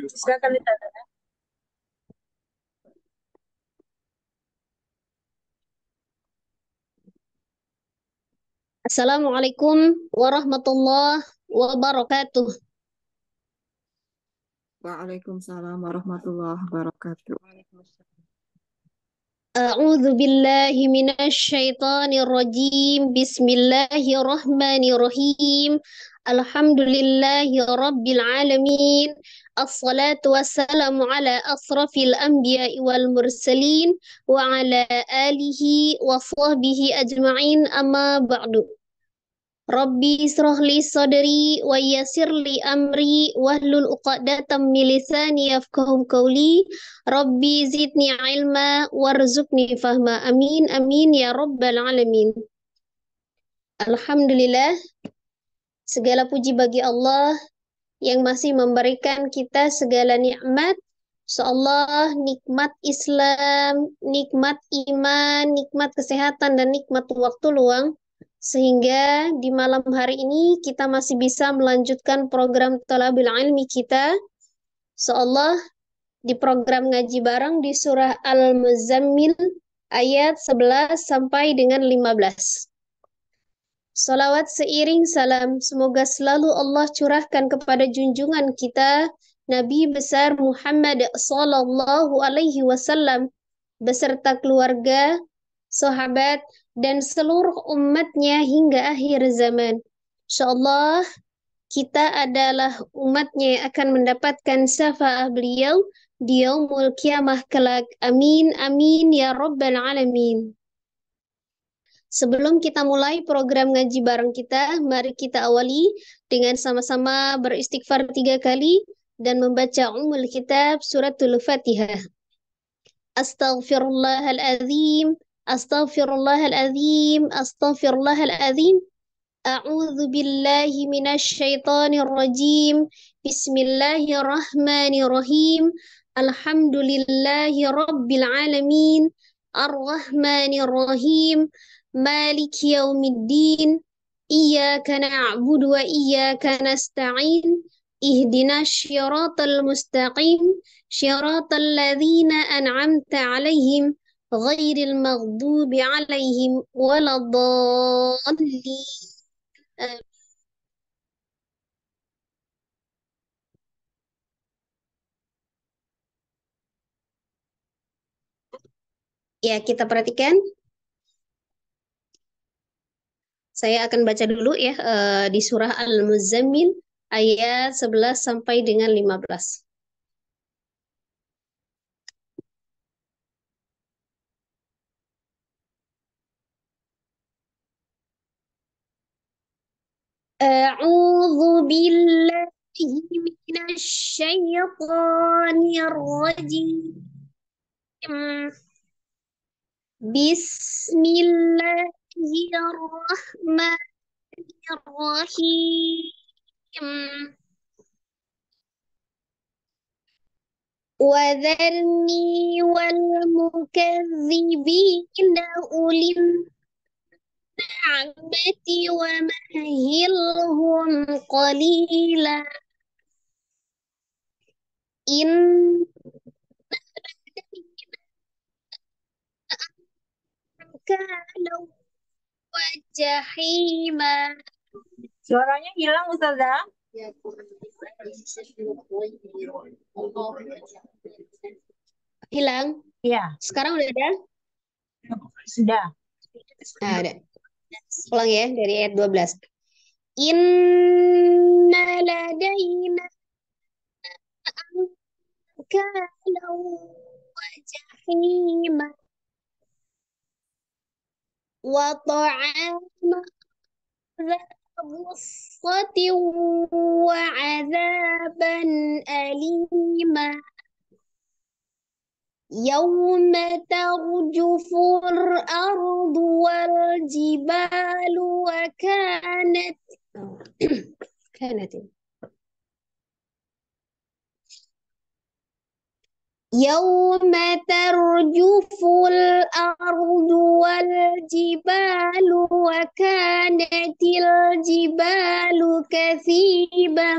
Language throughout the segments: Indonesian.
Silakan ditanya. Assalamualaikum warahmatullahi wabarakatuh. Waalaikumsalam warahmatullahi wabarakatuh. A'udzu billahi minasyaitonir rajim. Bismillahirrahmanirrahim. Alhamdulillahi rabbil alamin. Assalatu wassalamu ala asrafil anbiya'i wal mursalin wa ala alihi wa sahbihi ajma'in amma ba'du. Rabbi israh li sadri wa yassir li amri wahlul 'uqdatam min lisani yafqahu qawli. Rabbi zidni ilma warzuqni fahma. Amin amin ya rabbal alamin. Alhamdulillah, segala puji bagi Allah yang masih memberikan kita segala nikmat. Seolah nikmat Islam, nikmat iman, nikmat kesehatan, dan nikmat waktu luang. Sehingga di malam hari ini kita masih bisa melanjutkan program Thalabul Ilmi kita. Seolah di program ngaji bareng di surah Al-Muzammil ayat 11 sampai dengan 15. Salawat seiring salam, semoga selalu Allah curahkan kepada junjungan kita, Nabi besar Muhammad Sallallahu Alaihi Wasallam, beserta keluarga, sahabat, dan seluruh umatnya hingga akhir zaman. InsyaAllah, kita adalah umatnya yang akan mendapatkan syafaat beliau di yaumul kiamah kelak. Amin, amin, ya Rabbal Alamin. Sebelum kita mulai program ngaji bareng kita, mari kita awali dengan sama-sama beristighfar 3 kali dan membaca kitab suratul Fatihah. Astaghfirullahaladzim, astaghfirullahaladzim, astaghfirullahaladzim. A'udzu billahi minasyaitonir rajim. Bismillahirrahmanirrahim. Alhamdulillahi rabbil alamin. Ar-Rahmanir Rahim. Maliki yaumiddin. Iyyaka na'budu wa iyyaka nasta'in. Ihdinas syiratal mustaqim. Syiratal ladzina an'amta 'alaihim ghairil maghdubi 'alaihim waladdallin. Ya, kita perhatikan. Saya akan baca dulu ya di surah Al-Muzammil ayat 11 sampai dengan 15. A'udzu billahi minasy syaithanir rajim. Bismillahirrahmanirrahim. وذرني والمكذبين أولي النعمة ومهلهم قليلا إن كانوا وجحيما. Suaranya hilang, Ustazah. Hilang? Iya, Sekarang udah ada? sudah. Nah, ada. Ulang ya dari ayat 12. Inna ladaina ankalan wa jahima wa ta'ama dha ghussatin wa 'adzaban alima yawma tarjufur ardu wal jibalu wa kanat كانت يوم ترجف الأرض والجبال وكانت الجبال كثيبا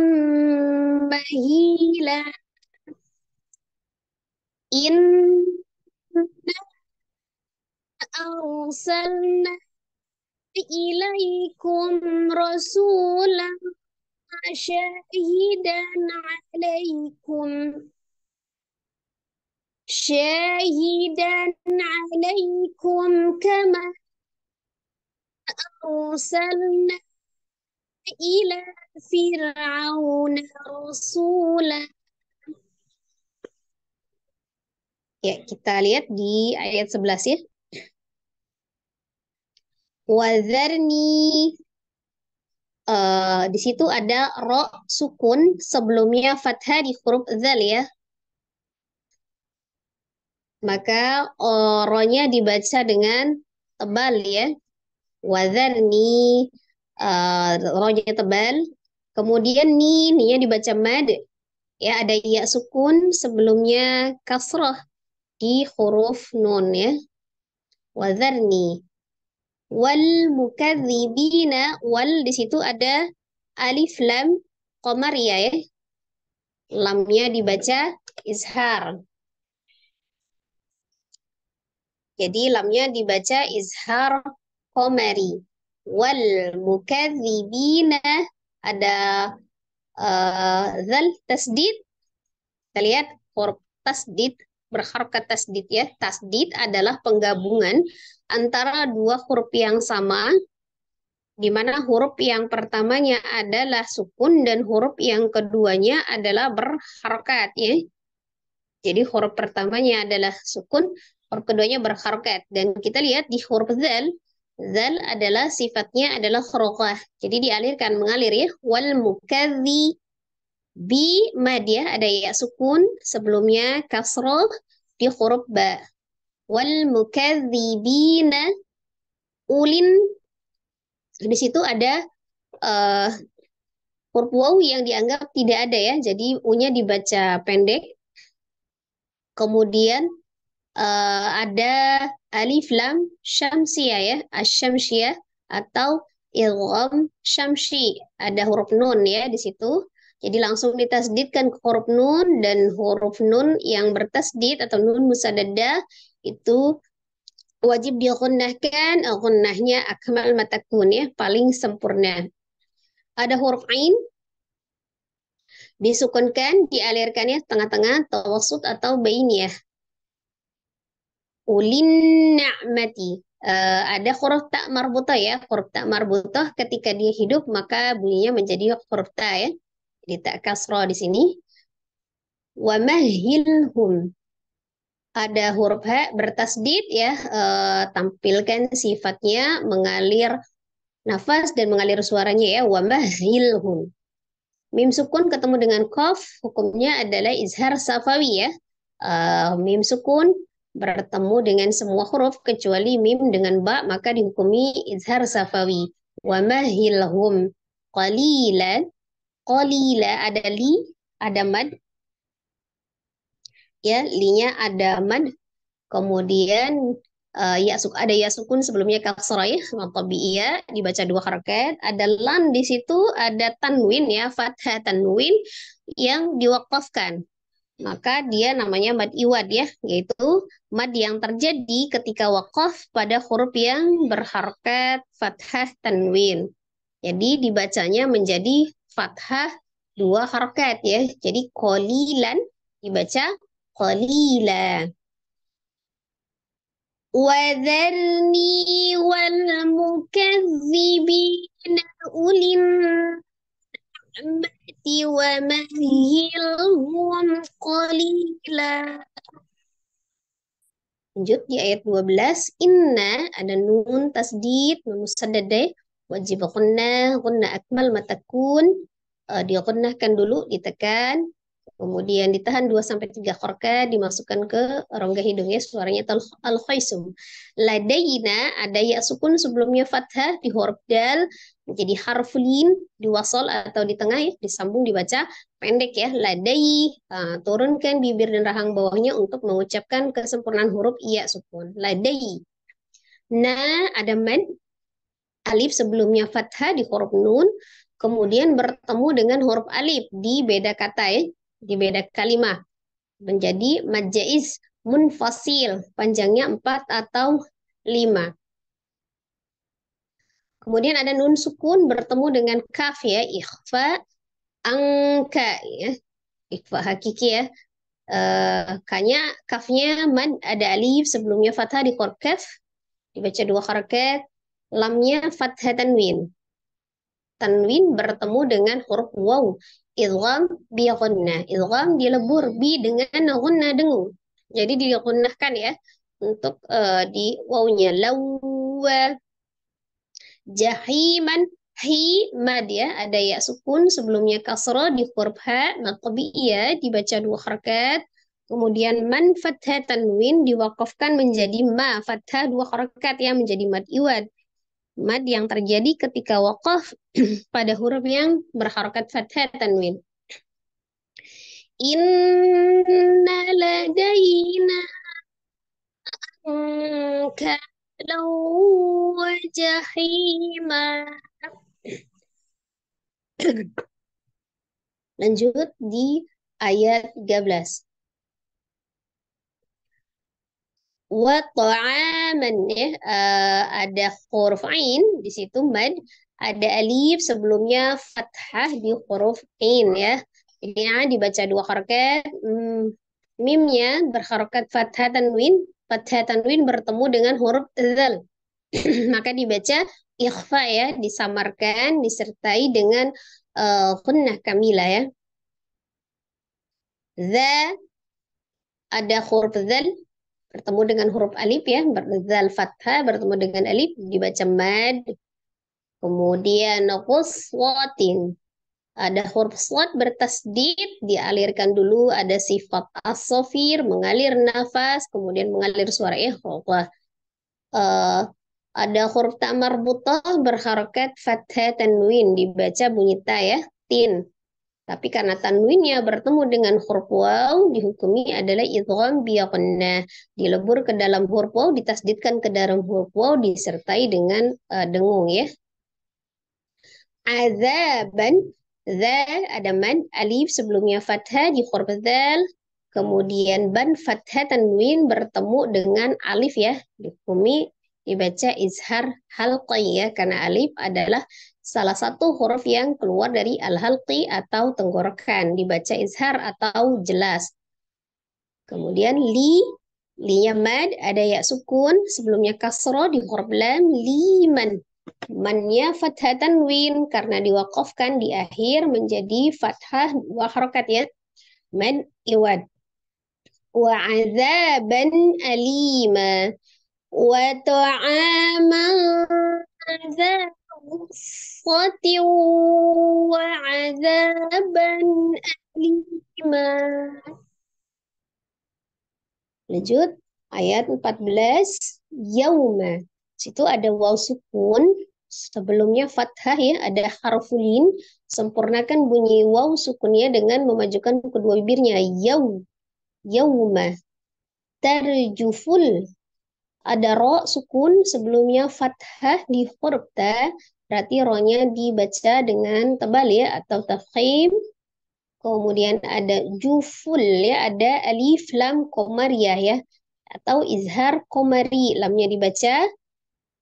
مهيلا Inna arsalna ilaikum rasulan syahidan alaikum kama arsalna ila fir'auna rasula. Ya, kita lihat di ayat 11 ya. Wadharni, di situ ada ro sukun sebelumnya fathah di huruf dzal ya. Maka ro-nya dibaca dengan tebal ya. Wadharni, ro-nya tebal. Kemudian ni-nya dibaca mad. Ya, ada ya sukun sebelumnya kasrah di huruf nun ya. Wadharni. Wal mukadzibina, wal di situ ada alif lam qamariyah ya. Lamnya dibaca izhar. Jadi lamnya dibaca izhar qamari. Wal mukadzibina ada zal tasdid. Kita lihat huruf tasdid berharokat tasdid ya. Tasdid adalah penggabungan antara dua huruf yang sama, di mana huruf yang pertamanya adalah sukun dan huruf yang keduanya adalah berharokat ya. Jadi huruf pertamanya adalah sukun, huruf keduanya berharokat. Dan kita lihat di huruf zal, zal adalah sifatnya adalah harokah. Jadi dialirkan, mengalir ya. Wal mukadzi bi mad ya, ada ya sukun sebelumnya kasroh di huruf ba. Wal mukadzibina ulin, di situ ada huruf waw yang dianggap tidak ada ya, jadi u-nya dibaca pendek. Kemudian ada alif lam syamsiyah ya, asyamsiyah atau idgham syamsi, ada huruf nun ya di situ. Jadi langsung ditasdidkan ke huruf nun, dan huruf nun yang bertasdid atau nun musaddadah itu wajib digunnahkan, gunnahnya akmal matakun ya, paling sempurna. Ada huruf ain disukunkan, dialirkannya tengah-tengah, tawassut atau bainiyah. Ulin na'mati. Ada huruf tak marbutah ya, huruf tak marbutah ketika dia hidup maka bunyinya menjadi huruf ta ya. Jadi tak kasroh di sini. Wa mahilhum. Ada huruf ha bertasdid ya, tampilkan sifatnya mengalir nafas dan mengalir suaranya ya. Wa mahilhum. Mim sukun ketemu dengan qaf, hukumnya adalah izhar safawi ya. Mim sukun bertemu dengan semua huruf kecuali mim dengan ba, maka dihukumi izhar safawi. Wa mahilhum qalilan. Qalila ada li, ada mad. Ya, linya ada mad. Kemudian ada ya sukun sebelumnya kasrah ya, tabi'iyah dibaca dua harakat. Ada lan di situ, ada tanwin ya, fathah tanwin yang diwakafkan. Maka dia namanya mad iwad ya, yaitu mad yang terjadi ketika wakaf pada huruf yang berharakat fathah tanwin. Jadi dibacanya menjadi fathah dua harakat ya. Jadi qalilan dibaca qalilan. وذرني والمكذبين أولي النعمة ومهلهم قليلا. Lanjut di ayat 12. Inna ada nun tasdid, nun musaddadah, wajib gunna akmal matakun. Digunnahkan dulu, ditekan. Kemudian ditahan 2-3 harakat, dimasukkan ke rongga hidungnya, suaranya al-khaisum. Ladaina ada ya sukun sebelumnya fathah di huruf dal menjadi harfulin di wasal atau di tengah ya, disambung dibaca pendek ya, ladai. Turunkan bibir dan rahang bawahnya untuk mengucapkan kesempurnaan huruf iya sukun. Ladai. Nah, ada mad alif sebelumnya fathah di huruf nun, kemudian bertemu dengan huruf alif di beda kata ya, di beda kalimat menjadi mad jaiz. munfasil, panjangnya 4 atau 5. Kemudian ada nun sukun bertemu dengan kaf ya, ikhfa, angka ya, ikhfa hakiki ya. Kanya kafnya mad, ada alif sebelumnya fathah di huruf kaf, dibaca 2 harakat, lamnya fathah tanwin. Tanwin bertemu dengan huruf waw, idgham bi ghunnah. Idgham dilebur bi dengan ghunnah dengung. Jadi digunnahkan ya untuk di wawnya lawa, jahiman, hi mad ya, ada ya sukun sebelumnya kasroh di huruf ha ya, dibaca 2 harakat. Kemudian man fathah tanwin diwakafkan menjadi ma fathah 2 harakat ya, menjadi mad iwad. Mad yang terjadi ketika wakaf pada huruf yang berharokat fathah tanwin. Inna ladaina kalau wajahima. Lanjut di ayat 13. Wa ta'aman ya, ada huruf ain di situ mad, ada alif sebelumnya fathah di huruf ain ya. Jadi ya, dibaca 2 harakat, mimnya berharokat fathah tanwin bertemu dengan huruf dzal. Maka dibaca ikhfa ya, disamarkan disertai dengan gunnah kamilah ya. Za, ada huruf dzal bertemu dengan huruf alif ya, zal fathah bertemu dengan alif dibaca mad. Kemudian quswatin, ada huruf shad bertasdid dialirkan dulu, ada sifat as-safir mengalir nafas, kemudian mengalir suara ikhfa. Ada huruf ta marbutah berharokat fathah tanwin dibaca bunyi ta ya, tin. Tapi karena tanwinnya bertemu dengan huruf waw, dihukumi adalah idgham bi ghunnah. Dilebur ke dalam huruf waw, ditasdidkan ke dalam huruf waw, disertai dengan dengung ya. Azaban, za ada mad, alif sebelumnya fathah di huruf dzal, kemudian ban fathah tanwin bertemu dengan alif ya, dihukumi dibaca izhar halqi ya, karena alif adalah salah satu huruf yang keluar dari al-halqi atau tenggorokan, dibaca izhar atau jelas. Kemudian linya mad, ada ya sukun sebelumnya kasroh di huruf lam, liman. Mannya fathah tanwin karena diwakafkan di akhir menjadi fathah 2 harokat ya, mad iwad. Wa azaban alima wa ta'aman za ghussatin wa azaban alima. Lanjut ayat 14, yauma. Situ ada waw sukun sebelumnya fathah ya, ada harfulin, sempurnakan bunyi waw sukunnya dengan memajukan kedua bibirnya, yauma. Tarjuful, ada ro sukun sebelumnya fathah di huruf ta, berarti ro-nya dibaca dengan tebal ya atau tafkhim. Kemudian ada juful ya, ada alif lam komariyah ya atau izhar komari, lamnya dibaca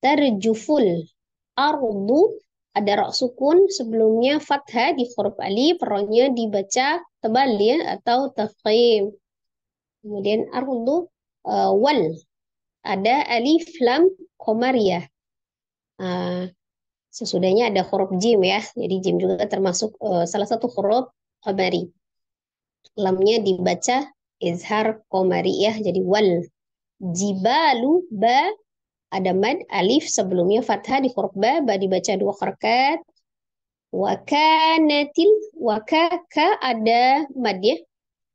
tarjuful. Ardu, ada ro sukun sebelumnya fathah di huruf alif, ro-nya dibaca tebal ya atau tafkhim. Kemudian ardu wal, ada alif lam komariyah. Sesudahnya ada huruf jim ya, jadi jim juga termasuk salah satu huruf komari. Lamnya dibaca izhar komari ya, jadi wal. Jibalu, ba ada mad, alif sebelumnya fathah di huruf ba dibaca 2 harakat. Wakanatil, wakaka ada mad ya,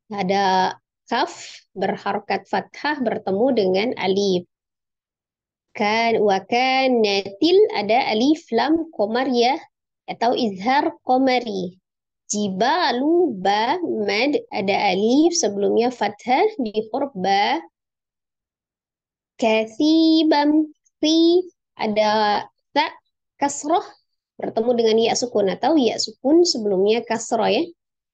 ada kaf berharokat fathah bertemu dengan alif. Wakanatil ada alif lam komariyah atau izhar komari. Jibalu, ba mad, ada alif sebelumnya fathah di huruf ba. Kasibam, si ada ta kasroh bertemu dengan ya sukun atau ya sukun sebelumnya kasroh ya,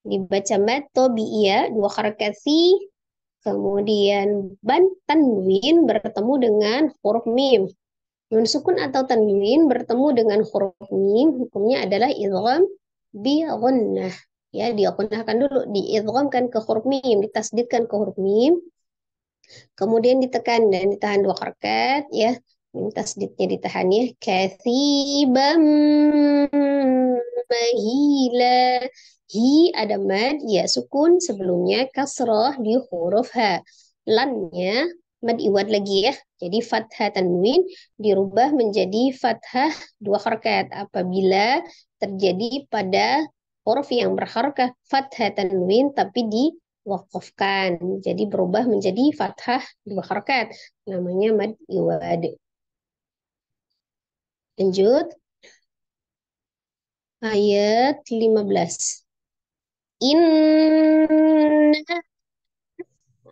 dibaca mad tobi'iyah 2 harakat si. Kemudian tanwin bertemu dengan huruf mim. Nun sukun atau tanwin bertemu dengan huruf mim, hukumnya adalah idgham bi ghunnah. Ya, digunnahkan dulu, diidghamkan ke huruf mim, ditasdidkan ke huruf mim, kemudian ditekan dan ditahan 2 harakat ya. Mim tasdidnya ditahan ya. Katsibam mahila. Hi ada mad ya sukun, sebelumnya kasroh di huruf H. Lannya mad iwad lagi ya. Jadi fathah tanwin dirubah menjadi fathah 2 harakat apabila terjadi pada huruf yang berharakah fathah tanwin tapi diwakafkan. Jadi berubah menjadi fathah 2 harakat. Namanya mad iwad. Lanjut. Ayat 15. Inna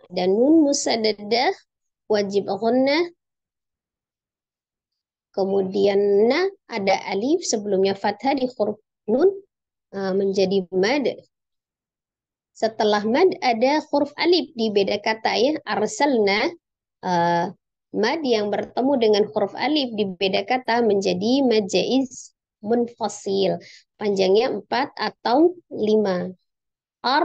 dan nun musaddadah wajib ghunnah. Kemudian na ada alif sebelumnya fathah di huruf nun menjadi mad. Setelah mad ada huruf alif di beda kata ya. Arsalna mad yang bertemu dengan huruf alif di beda kata menjadi mad jaiz munfasil. Panjangnya 4 atau 5. Ar,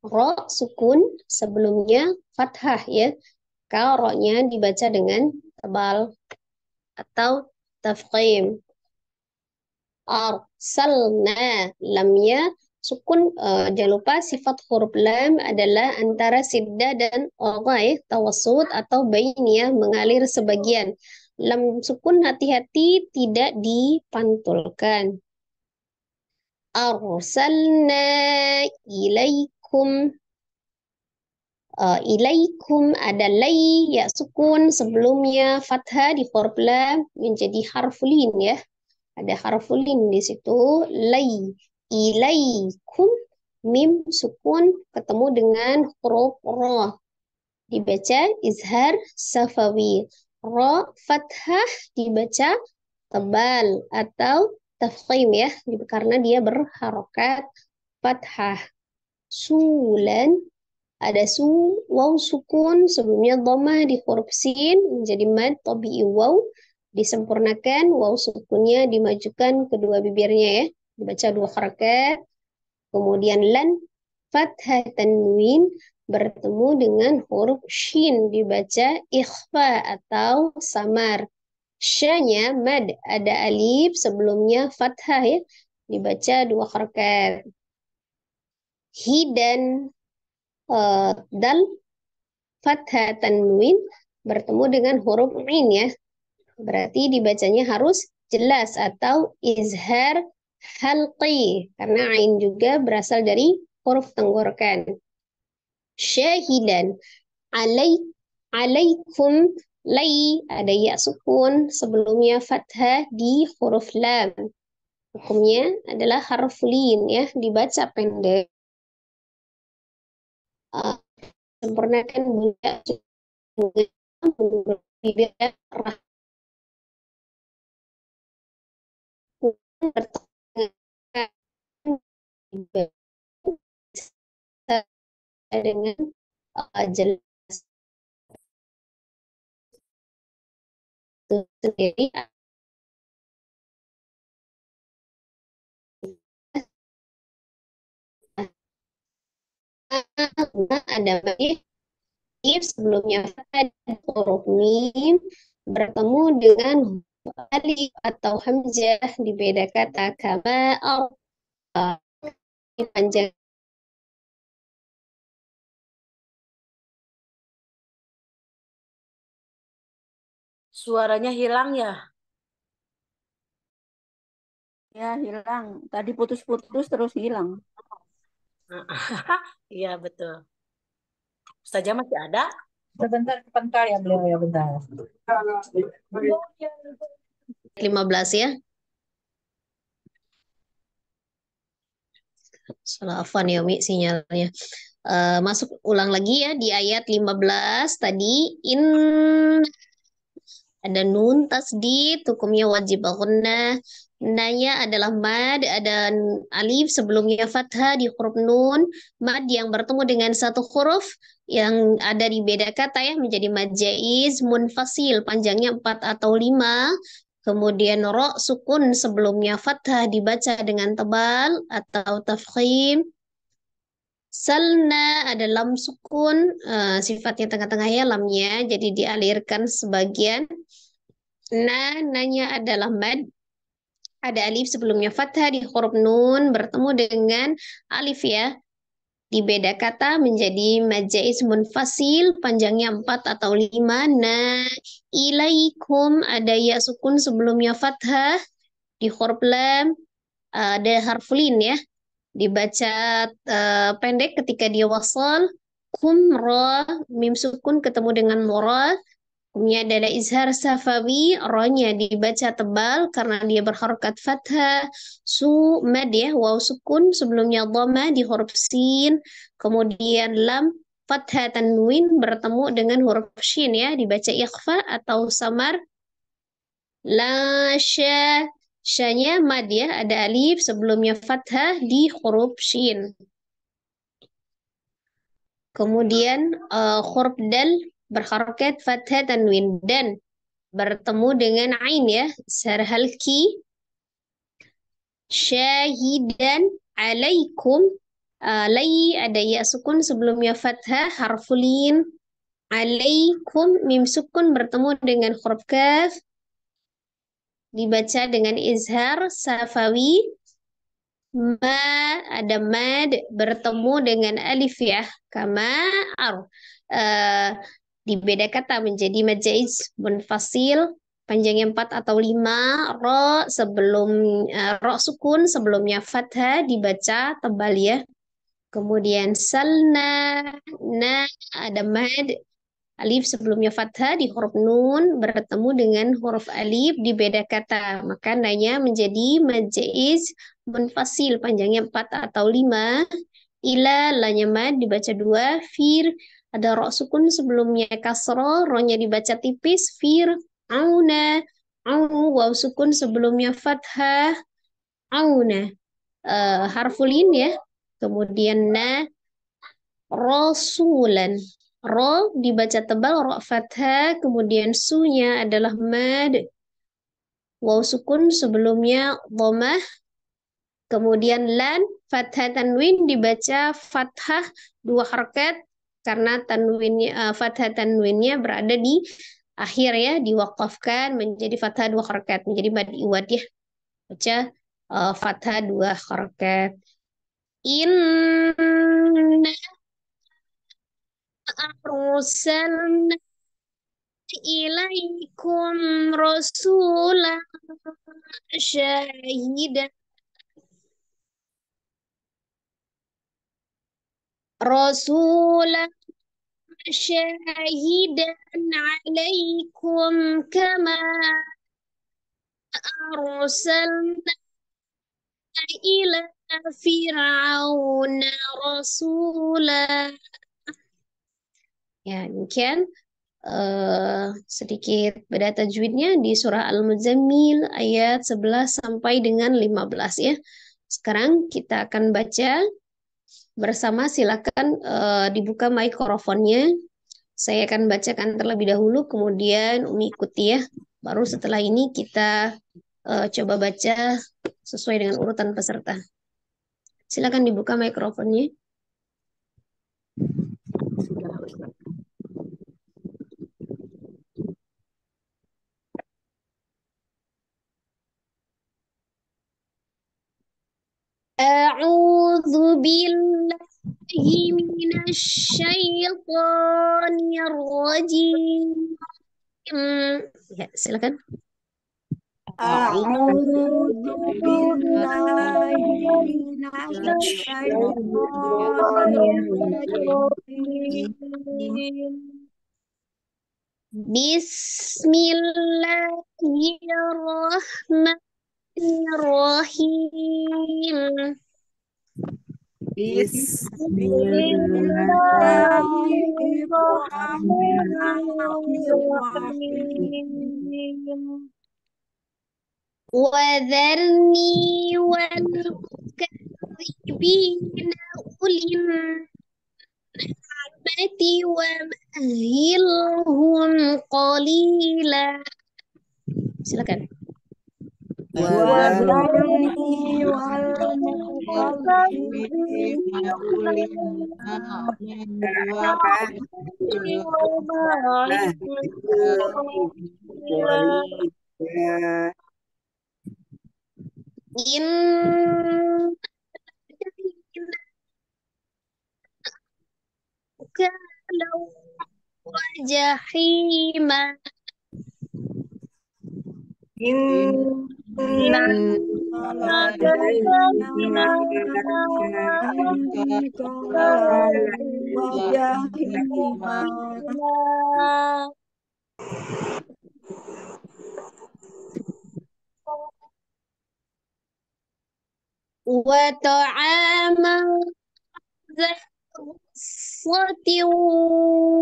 ro, sukun, sebelumnya fathah ya. Kalau ro-nya dibaca dengan tebal atau tafkhim. Arsalna, lamnya sukun, jangan lupa sifat huruf lam adalah antara sidda dan olgha ya, tawassut atau bainiyah, mengalir sebagian. Lam sukun hati-hati tidak dipantulkan. Arsalna ilaikum. Ilaikum ada lay ya sukun sebelumnya fathah di huruf lam menjadi harfulin ya. Ada harfulin di situ. Lay ilaikum mim sukun ketemu dengan huruf ra. Dibaca izhar safawi. Ra fathah dibaca tebal atau tafkhim ya karena dia berharokat fathah. Sulan ada waw sukun sebelumnya dhammah di huruf sin menjadi mad tabi'i waw, disempurnakan waw sukunnya dimajukan kedua bibirnya ya, dibaca 2 harakat. Kemudian lan fathah tanwin bertemu dengan huruf shin dibaca ikhfa atau samar. Sya-nya mad ada alif sebelumnya fathah ya, dibaca 2 harakat. Hidan dal fathah tanwin bertemu dengan huruf ain ya. Berarti dibacanya harus jelas atau izhar halqi karena ain juga berasal dari huruf tenggorokan. Syahidan alaikum lay ada ya sukun sebelumnya fathah di huruf lam. Hukumnya adalah harfulin ya, dibaca pendek. Sempurnakan bunyi bibir dengan jelas sendiri. Ada if sebelumnya ada huruf mim bertemu dengan alif atau hamzah di beda kata kama panjang. Suaranya hilang ya? Ya, hilang. Tadi putus-putus terus hilang. Iya betul. Ustazah masih ada? Sebentar ya beliau ya bentar. 15 ya. Salah afan ya Mi sinyalnya. Masuk ulang lagi ya di ayat 15 tadi ada nun tasdid, hukumnya wajib ghunnah. Nanya adalah mad, ada alif sebelumnya fathah di huruf nun. Mad yang bertemu dengan satu huruf yang ada di beda kata ya menjadi mad jaiz munfasil panjangnya 4 atau 5. Kemudian ro sukun sebelumnya fathah dibaca dengan tebal atau tafkhim. Salna ada lam sukun, sifatnya tengah-tengah ya lamnya, jadi dialirkan sebagian. Nanya adalah mad, ada alif sebelumnya fathah di huruf nun bertemu dengan alif ya. Di beda kata menjadi mad jaiz munfasil panjangnya 4 atau 5. Ilaikum ada ya sukun sebelumnya fathah di huruf lam, ada harfulin ya. Dibaca pendek ketika dia wasal. Kumra mim sukun ketemu dengan mura. Kemudian ada izhar safawi, rohnya dibaca tebal karena dia berharokat fathah. Su mad ya, waw sukun sebelumnya dhamma di huruf sin. Kemudian lam fathah tanwin bertemu dengan huruf shin ya, dibaca ikhfa atau samar. La sya, syanya mad ya, ada alif sebelumnya fathah di huruf shin. Kemudian huruf dal berharokat fathah tanwin dan bertemu dengan ain ya, sarhal ki. Syahidan alaikum, lai ada ya sukun sebelumnya fathah harfulin. Alaikum mim sukun bertemu dengan huruf kaf dibaca dengan izhar safawi. Ma ada mad bertemu dengan alif ya, kama di beda kata menjadi mad jaiz munfasil panjangnya 4 atau 5. Ro sebelum ro sukun sebelumnya fathah dibaca tebal ya. Kemudian salna, na ada mad alif sebelumnya fathah di huruf nun bertemu dengan huruf alif di beda kata. Maka nanya menjadi mad jaiz munfasil panjangnya 4 atau 5. Ila lanya mad dibaca 2. Fir ada ro sukun sebelumnya kasro, ro-nya dibaca tipis. Fir auna, au waw sukun sebelumnya fathah. Auna harfulin ya. Kemudian na rasulan. Ro dibaca tebal, ro fathah, kemudian sunya adalah mad. Waw sukun sebelumnya dhammah. Kemudian lan fathah tanwin dibaca fathah 2 harakat karena tanwinnya fathah tanwinnya berada di akhir ya, diwakafkan menjadi fathah 2 harakat menjadi mad iwad ya. Baca fathah 2 harakat. Inna arsalna ilaikum rasulan syahidan rasulan syahidan alaikum kama arsalna ila fir'auna rasula. Ya, demikian sedikit beda tajwidnya di surah Al-Muzammil ayat 11 sampai dengan 15 ya. Sekarang kita akan baca bersama, silakan dibuka mikrofonnya. Saya akan bacakan terlebih dahulu, kemudian Umi ikuti ya. Baru setelah ini kita coba baca sesuai dengan urutan peserta. Silakan dibuka mikrofonnya. A'udzu billahi minasyaitonir rajim. Ya, silakan. A'udzu billahi minasyaitonir rajim. Bismillahirrahmanirrahim. Bismillahirrahmanirrahim. Wadharni wal mukadzibina ulil ومهلهم قليلا. Silakan. وذرني والمكذبين أولي إن كانوا وجحيما إنا لدينا أنكالا وجحيما وطعاما ذا غصة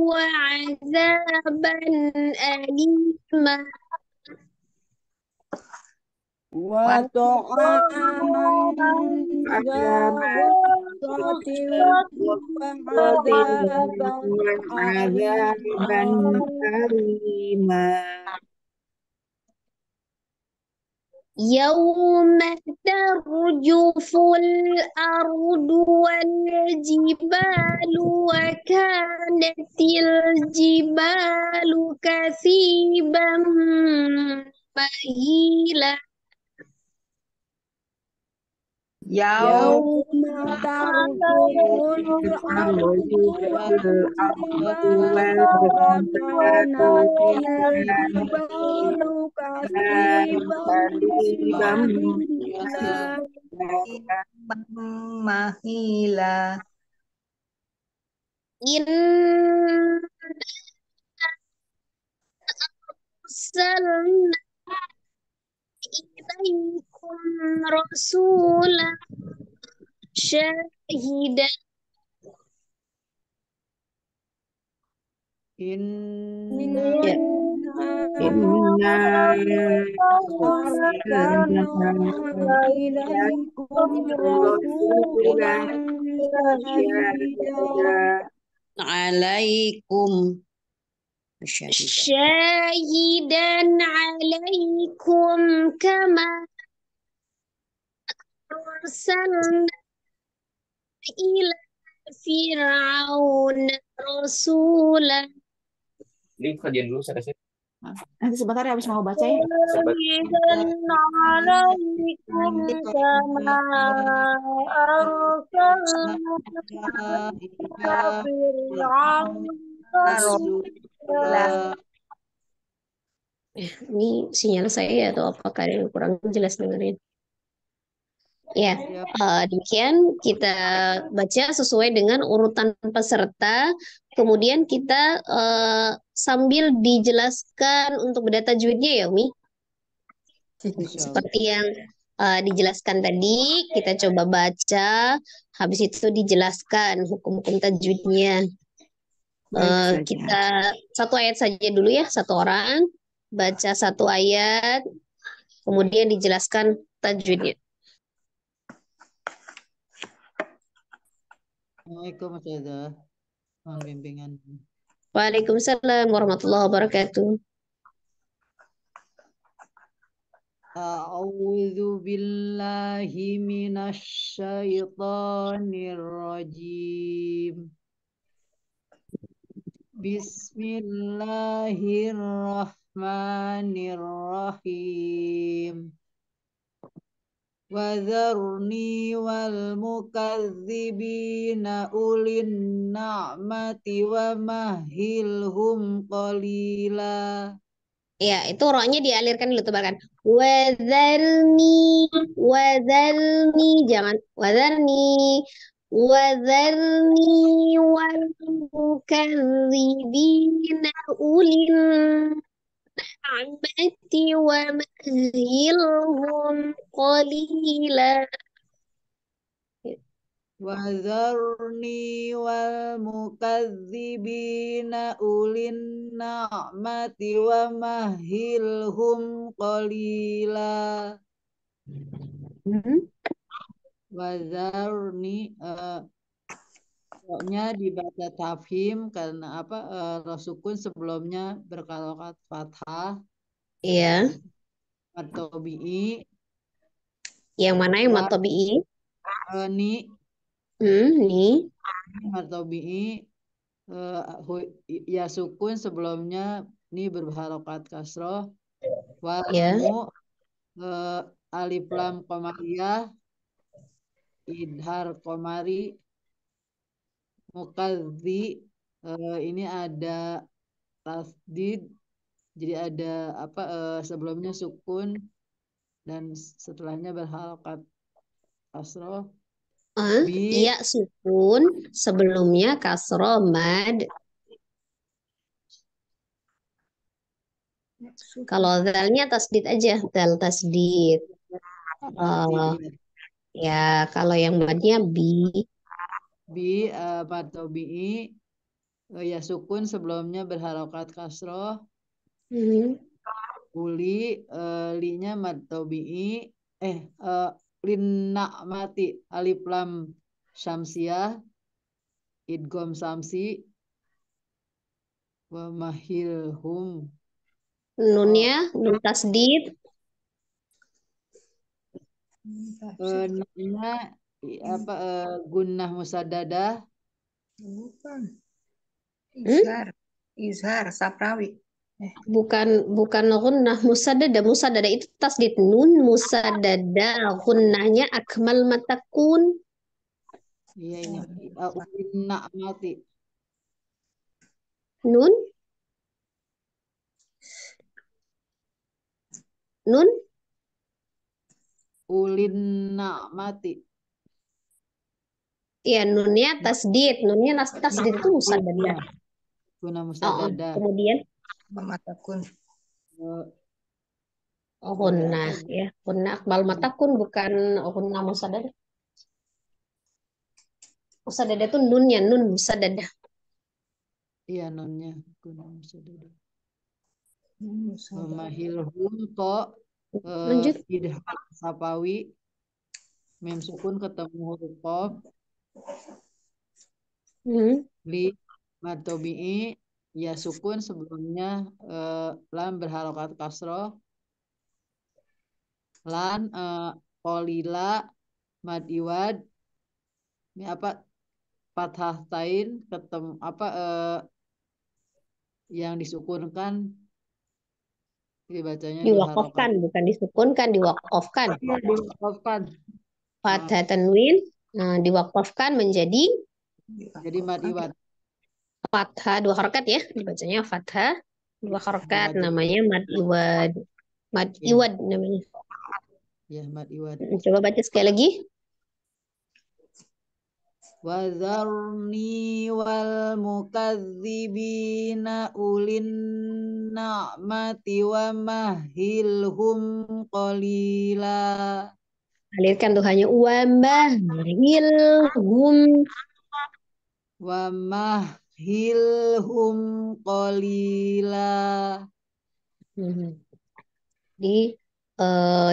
وعذابا أليما وطعاما ذا غصة وعذابا أليما يوم ترجف الأرض والجبال وكانت الجبال كثيبا مهيلا يوم ترجف الأرض والجبال وكانت الجبال كثيبا مهيلا إن أرسلنا إليكم رسولا شاهدا إنا أرسلنا إليكم رسولا شاهدا عليكم شاهدا عليكم كما أرسلنا إلى فرعون رسولا Ini kajian dulu saya kasih. Nanti sebentar ya habis mau baca ya. شاهدا عليكم كما أرسلنا إلى فرعون رسولا. Ini sinyal saya ya atau apakah yang kurang jelas dengerin? Ya, demikian kita baca sesuai dengan urutan peserta. Kemudian kita sambil dijelaskan untuk beda tajwidnya ya, Umi. Seperti yang dijelaskan tadi, kita coba baca. Habis itu dijelaskan hukum-hukum tajwidnya. Kita satu ayat saja dulu ya, satu orang. Baca satu ayat, kemudian dijelaskan tajwidnya. Assalamualaikum Ustazah. Mohon bimbingan. Waalaikumsalam warahmatullahi wabarakatuh. A'udzu billahi minasy syaithanir rajim. Bismillahirrahmanirrahim. Wadharni wal mukadzibina ulin na'mati wa mahilhum qalila. Ya, itu roknya dialirkan dulu tebalkan. Wadharni, wadharni, jangan wadharni, wadharni wal mukadzibina ulin na'mati wa mahilhum qalila. Wadharni wal mukadzibina ulin na'mati wa mahilhum qalila. Wadharni Pokoknya dibaca tafhim karena apa? Roh sukun sebelumnya berkalimat fathah Iya. atau bi'i. Yang mana yang La matobi'i? ni Nih. atau bi'i. Ya sukun sebelumnya ni berharokat kasroh. Ya. Walmu alif lam qamariyah idhar qamari mukadzi ini ada tasdid, jadi ada apa sebelumnya sukun dan setelahnya berharokat kasroh. Bi Iya sukun sebelumnya kasroh mad. Kalau dalnya tasdid aja, dal tasdid. tasdid Eh, ya. ya kalau yang madnya bi. Bi atau bi'i ya sukun sebelumnya berharokat kasroh. Hmm. Uli linya mad tabi'i lin mati alif lam syamsiah idgom samsi wa mahilhum Nunnya nun tasdid. namanya apa gunnah musadadah Bukan. Hmm? Izhar, Saprawi. Bukan bukan gunnah musaddada. Musaddada itu tasdid nun musaddada. Gunnahnya akmal matakun. iya ini ulin mati Nun nun ulin mati ya nunnya tasdid. Nunnya tasdid itu musaddada. iya gunnah Oh, musadadah kemudian Mematakun. Eh, ada apa gunnah ya. Gunnah akmal matakun bukan gunnah musaddada. Musaddada itu nunnya nun musaddada. iya nonnya gunnah musadadah Sadar. mahilhum to Lanjut. idhar sapawi mem sukun ketemu huruf qaf Hmm. li matobi'i ya sukun sebelumnya lam berharokat kasroh lan kolila mad iwad ini apa fathah tain ketemu apa yang disukunkan dibacanya diharokat Diwakafkan bukan disukunkan, diwakafkan. iya diwakafkan maaf Fathah tanwin diwakafkan menjadi jadi mad iwad fathah dua harokat ya. Dibacanya fathah dua harokat dibaca namanya mad iwad. Mad ya iwad namanya. ya mad iwad Coba baca sekali lagi. Wazarni wal mukadzibina ulin na'mati wa mahilhum qalila Alirkan tuh hanya wambah hilhum. wa mahilhum qalila Hmm. Di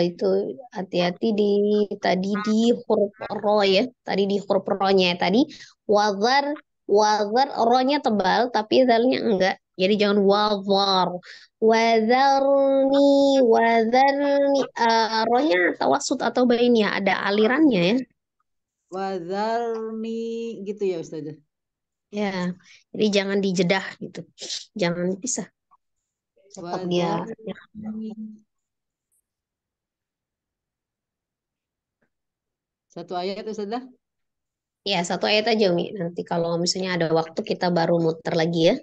itu hati-hati di tadi di huruf ro ya. Tadi di huruf ro-nya ya. Tadi wazar wazar ro-nya tebal tapi zalnya enggak. Jadi jangan wazar. Wazarni wazarni ro-nya tawasud atau bainnya ada alirannya ya. wazarni gitu ya Ustazah. Ya. Jadi jangan dijedah gitu. Jangan dipisah. Tetap dia ya. Wazarni satu ayat Ustazah. Ya, satu ayat aja, Mi. Nanti kalau misalnya ada waktu kita baru muter lagi ya.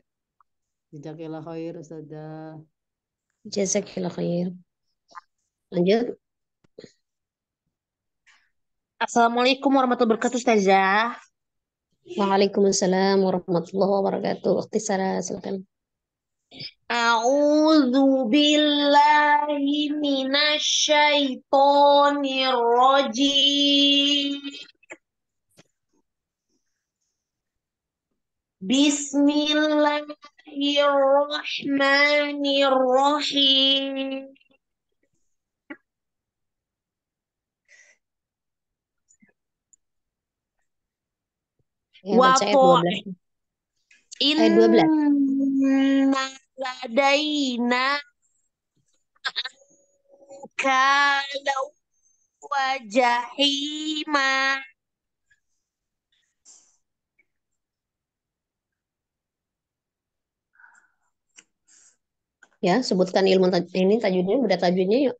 Jazakallah khair Ustazah. Jazakillah khair. Lanjut. Assalamualaikum warahmatullahi wabarakatuh, Ustazah. Waalaikumsalam warahmatullahi wabarakatuh. Ikhtisara, silakan. A'udzu billahi minasyaitonir rajim. Bismillahirrahmanirrahim. Ya, baca ayat 12. Ayat 12. Inna ladaina kalau wajahima. Ya, sebutkan ilmu ini tajwidnya, udah tajwidnya yuk.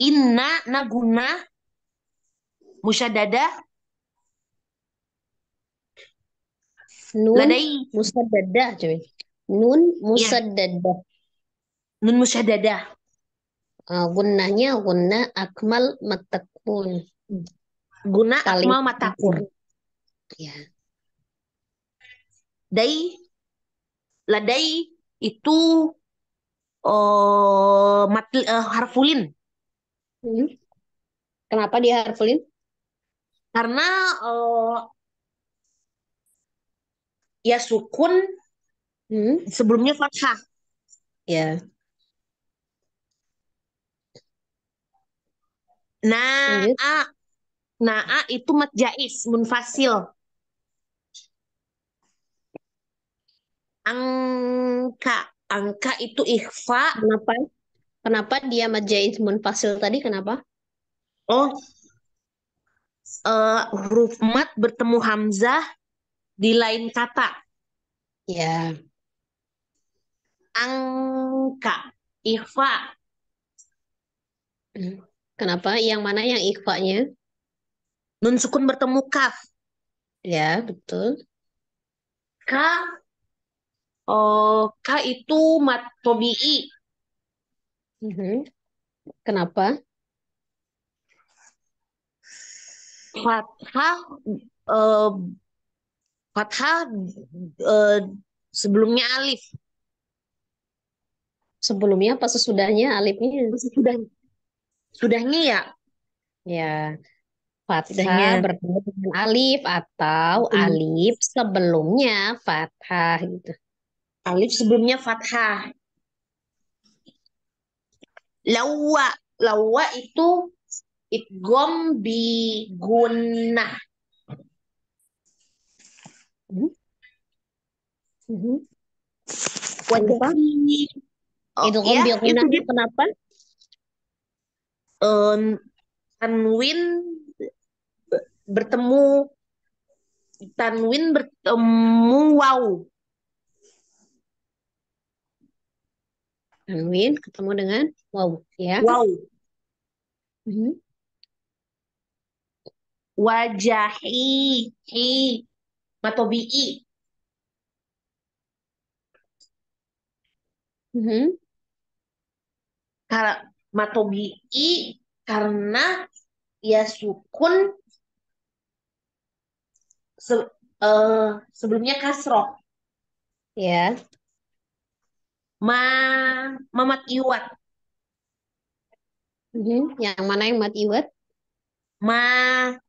Inna naguna musyaddadah Nun ladai musaddadah, cuy. Nun ya musaddadah. nun musyaddadah Gunnahnya gunna akmal matakun. guna Paling akmal matakur. ya. Dai ladai itu harfulin Hmm. Kenapa dia harfulin? karena ya sukun Hmm. sebelumnya fathah. Ya. Lanjut. Naa itu mad jais munfasil. Angka itu ikhfa. Kenapa? Kenapa dia majais munfasil tadi? Kenapa? Oh, huruf mat bertemu hamzah di lain kata. Ya. Angka ikhfa. Kenapa? Yang mana yang ikhfa-nya? Nun sukun bertemu kaf. Ya, betul. Ka ka itu mat tobi'i. Kenapa? Fathah fathah sebelumnya alif. Sebelumnya apa sesudahnya alifnya? Sudahnya ya. Ya, fathah Sudahnya. bertemu dengan alif atau alif sebelumnya fathah gitu. Alif sebelumnya fathah. Lawa itu idgham bi gunnah. Kenapa? Itu Ya, itu dia kenapa? tanwin bertemu waw. Tanwin ketemu dengan waw, ya. Waw. Mhm. Wajahi matobi'i. Karena matobi'i karena ya sukun sebelumnya kasroh. Ya. Mamat iwat. Yang mana yang mat iwat? Mat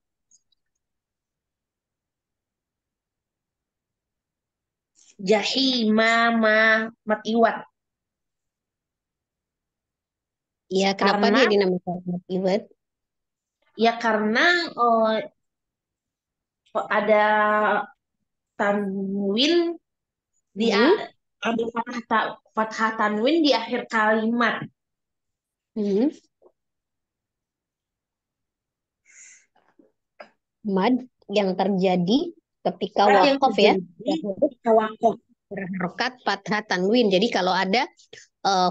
iwat. Ya, kenapa Karena dia dinamakan mat iwat? ya karena ada tanwin di ada fathah tanwin di akhir kalimat. Mad yang terjadi ketika wakof ya. Wakof. Berharokat fathah tanwin. Jadi kalau ada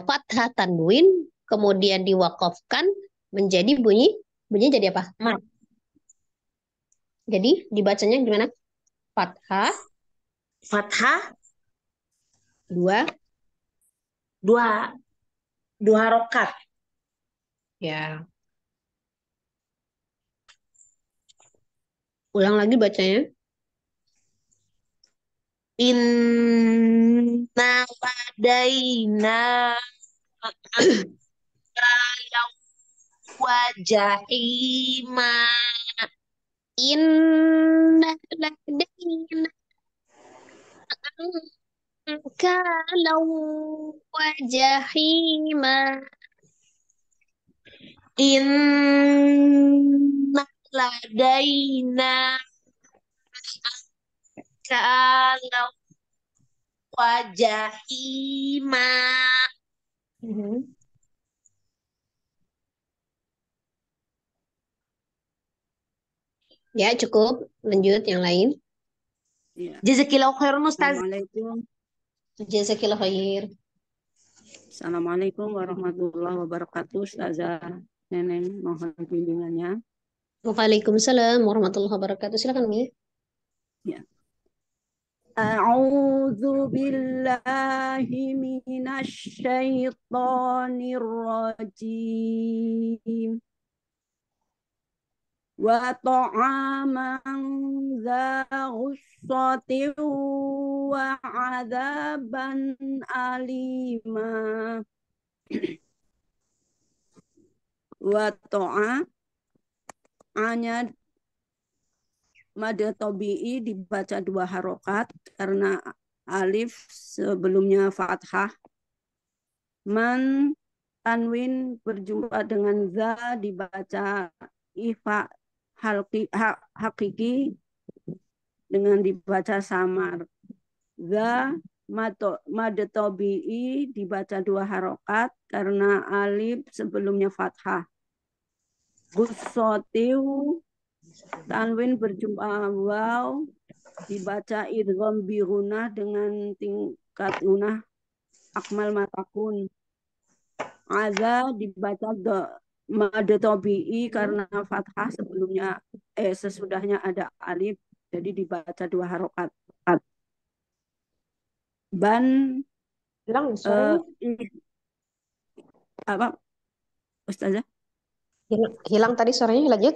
fathah tanwin kemudian diwakofkan menjadi bunyi jadi apa? Mad. Jadi dibacanya gimana? Fathah dua harokat. Ya. Ulang lagi bacanya. Inna ladaina wajahima. Inna ladaina kalau wajahima. Inna ladaina Kalau wajahima. Mhm. Ya, cukup. Lanjut yang lain. Ya. Jazakillahu khairan Ustaz. Assalamualaikum. Jazakillah khair. Assalamualaikum warahmatullahi wabarakatuh. Ustazah Neneng, mohon bimbingannya. Waalaikumsalam warahmatullahi wabarakatuh. Silakan, Mi. Ya. A'udzu billahi minasy syaithanir rajim. Wa ta'aman dza ghussatin wa 'adzaban alima. Wa ta'a anya mad tabi'i dibaca 2 harokat karena alif sebelumnya fathah. Man tanwin berjumpa dengan za dibaca ifa hakiki dengan dibaca samar. Za mad tabi'i dibaca 2 harokat karena alif sebelumnya fathah. Gussotiu tanwin berjumpa waw dibaca idgham bi gunah dengan tingkat gunah akmal matakun. Adza dibaca mad tabi'i karena fathah sebelumnya sesudahnya ada alif jadi dibaca 2 harokat. Ban Hilang suaranya. apa Ustazah? Hilang tadi suaranya, lanjut.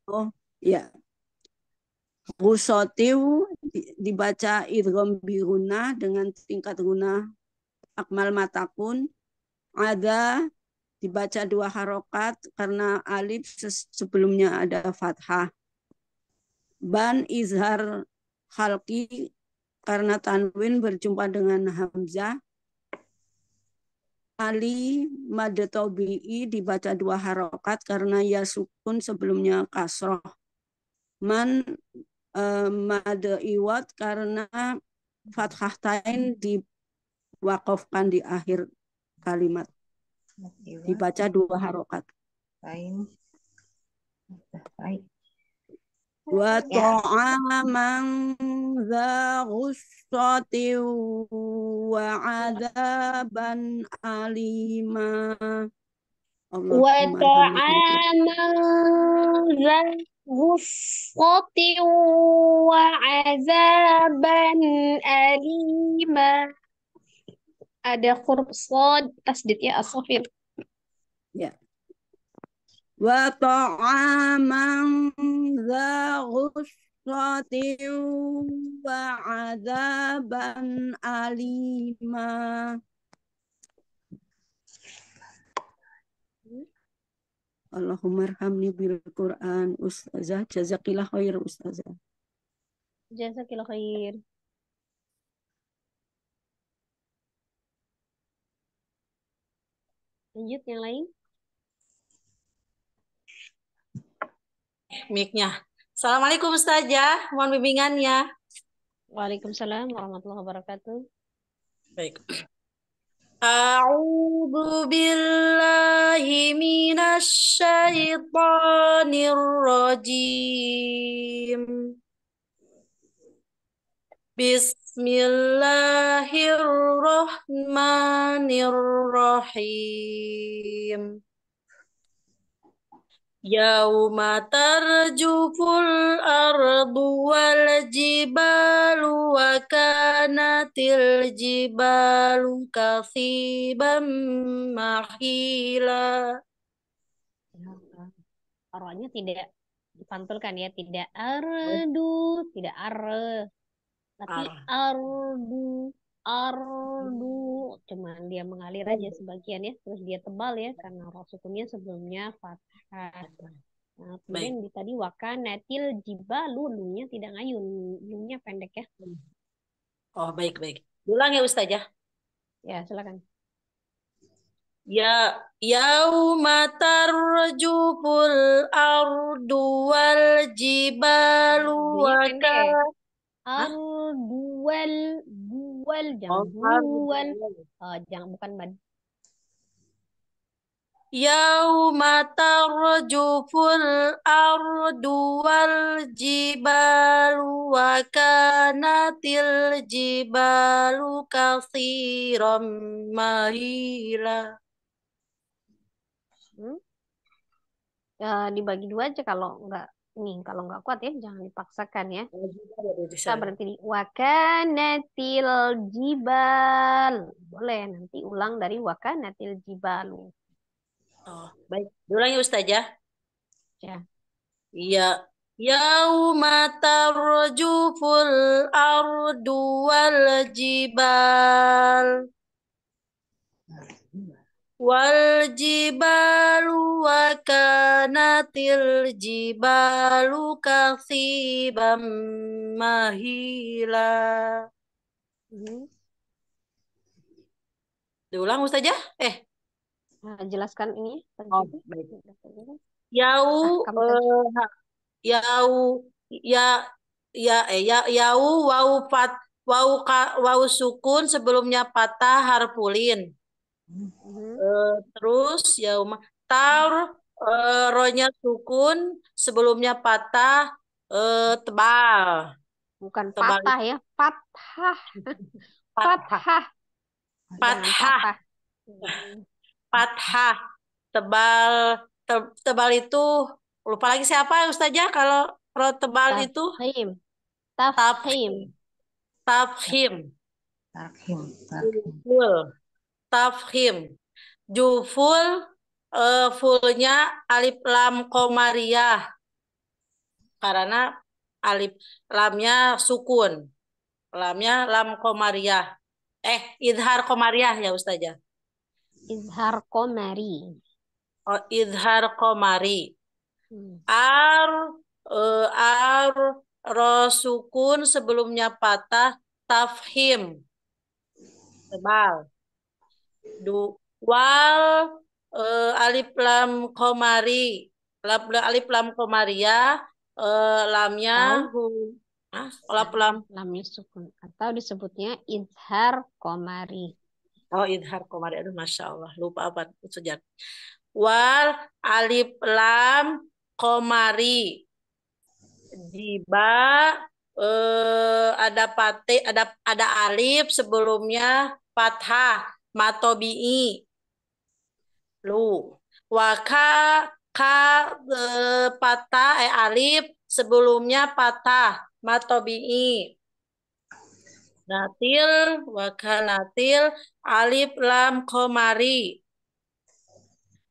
Oh ya. Gusotiu dibaca idgham bi gunah dengan tingkat gunah akmal matakun. Ada dibaca 2 harokat karena alif sebelumnya ada fathah. Ban izhar khalqi karena tanwin berjumpa dengan hamzah. Ali mad tabi'i dibaca 2 harokat karena ya sukun sebelumnya kasroh. Man mad iwad karena fathah tain diwakafkan di akhir kalimat. Dibaca 2 harokat. Lain. Baik. Wa ta'aman dza ghussatin wa 'adzaban alima. Wa Allahumma arhamna bil Qur'an. ta'aman dzal ghussatin wa 'adzaban alima. Ada huruf shad tasdid ya, as-shafir. Ya. Wa ta'aman dza ghussatin wa 'adzaban alima. Allahumma arhamni bil Qur'an. Ustazah, jazakillah khair Ustazah. Jazakillah khair. Lanjut yang lain. Mic-nya. Assalamualaikum Ustazah, mohon bimbingannya. Waalaikumsalam warahmatullahi wabarakatuh. Baik. A'udzu billahi minasy syaithanir rajim. Bismillahirrahmanirrahim. Yauma tarjuful ardu wal jibalu wa kanatil jibalu kasiban mahila. Aranya tidak dipantulkan ya, tidak ardu, tidak are, tapi ardu, cuman dia mengalir aja sebagian ya, terus dia tebal ya karena roh sukunnya sebelumnya fathah. Nah, kemudian di tadi wakanatil jibalu, lu-nya tidak ngayun, lu-nya pendek ya. Oh, baik. Ulang ya Ustazah. Ya, silakan. Ya yauma tarjuful ardu wal jibalu wa Dunya pendek. Hah? Ardual, dual, Oh, jangan dual. Oh, jangan, bukan mad. Yauma tarjuful ardu wal jibalu wa kanatil jibalu katsiran mahila. Hmm? Ya, dibagi dua aja kalau nggak kuat ya, jangan dipaksakan ya. Kita berhenti di wakanatil jibal. Boleh nanti ulang dari wakanatil jibalu. Oh, baik. Diulangi Ustazah. Ya. Ya, yauma tarjuful ardu wal jibal wa kanatil jibalu katsiban mahila. Hmm. Diulang Ustazah? Nah, jelaskan ini tadi Oh, itu. baik. Ah, Yau kamu tadi. yau ya yau wau wau sukun sebelumnya patah harfulin. Mhm. Terus yauma tar ronya sukun sebelumnya patah tebal. Bukan Tebal patah ya, fathah. patah. Fathah. Jangan Patah. patah. Hmm. Patah. Tebal tebal itu lupa lagi siapa Ustazah kalau tebal itu Tafhim. tafhim. Tafhim. Tafhim. Tarhim. Juful. Tafhim. Juful fullnya alif lam komariah karena alif lamnya sukun. Lamnya lam komariah. Idhar komariah ya Ustazah. Izhar komari. Oh, idhar komari. Hmm. Ar ro sukun sebelumnya patah tafhim. Tebal. Wal alif lam komari. Alif lam komariah lamnya Atau lam. lamnya sukun. Atau disebutnya izhar komari. Oh, idhar komari. Aduh, Masya Allah. Lupa apa sejak. Wal alif lam komari. Jiba ada alif sebelumnya fathah matobi'i. Lu. Waka ka patah alif sebelumnya patah matobi'i. Natil wakanatil alif lam komari.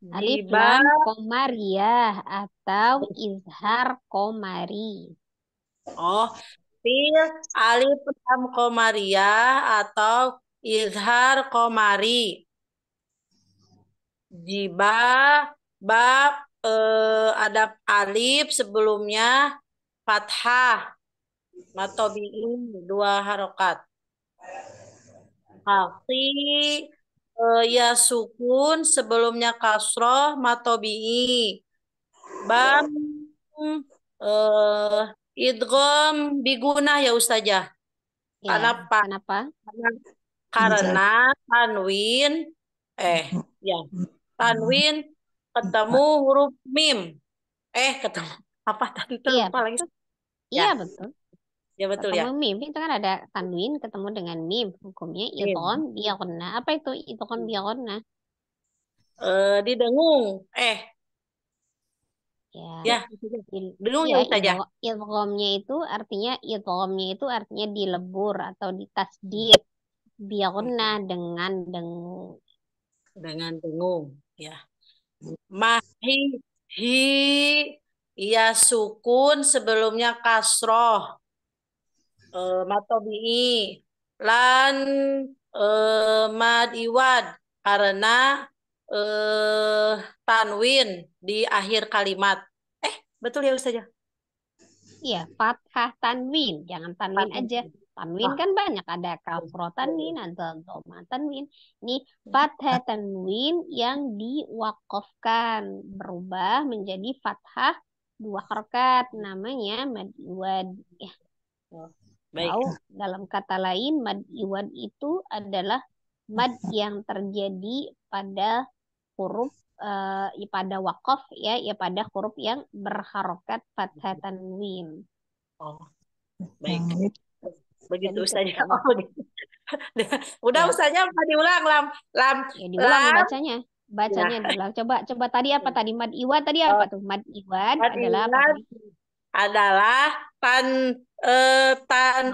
Alif Jiba lam komariah atau izhar komari. oh til alif lam komariah atau izhar komari. Jiba bab ada alif sebelumnya fathah matobiin 2 harokat. Hafsi ya sukun sebelumnya kasroh matobi'i. Bam idgham bigunah ya Ustazah. Ya, Kenapa? kenapa? Karena tanwin ya tanwin ketemu huruf mim. Ketemu apa tadi Iya, lupa lagi. betul. Ya, Iya, betul. ya betul ya. Ketemu mim itu kan ada tanwin ketemu dengan mim. Hukumnya idgham Mim. biqunna. Apa itu idgham biqunna? Didengung. Ya. Ya, dengung ya Iya, Ustazah. idghamnya itu artinya dilebur atau ditasdid. Biqunna dengan dengung. Dengan dengung. Ya. Mahi hi ya sukun sebelumnya kasroh matobi'i lan mad iwad karena tanwin di akhir kalimat. Betul ya Ustazah? Iya, fathah tanwin, jangan tanwin aja. Tanwin kan banyak, ada kasroh tanwin, ada dhamma tanwin. Ini fathah tanwin yang diwakafkan, berubah menjadi fathah 2 harokat, namanya mad iwad. Ya. Baik. Atau dalam kata lain, mad iwad itu adalah mad yang terjadi pada huruf pada waqaf ya, pada huruf yang berharokat fathah tanwin. Oh, baik. Baik. Begitu Jadi Ustazah. ketika Oh, begitu. Udah ya, Ustazah, diulang lam ya diulang lam. bacanya. Bacanya Ya. diulang. Coba tadi apa tadi? Mad iwad tadi apa tuh? Mad iwad Mad adalah apa iwad tadi? adalah patah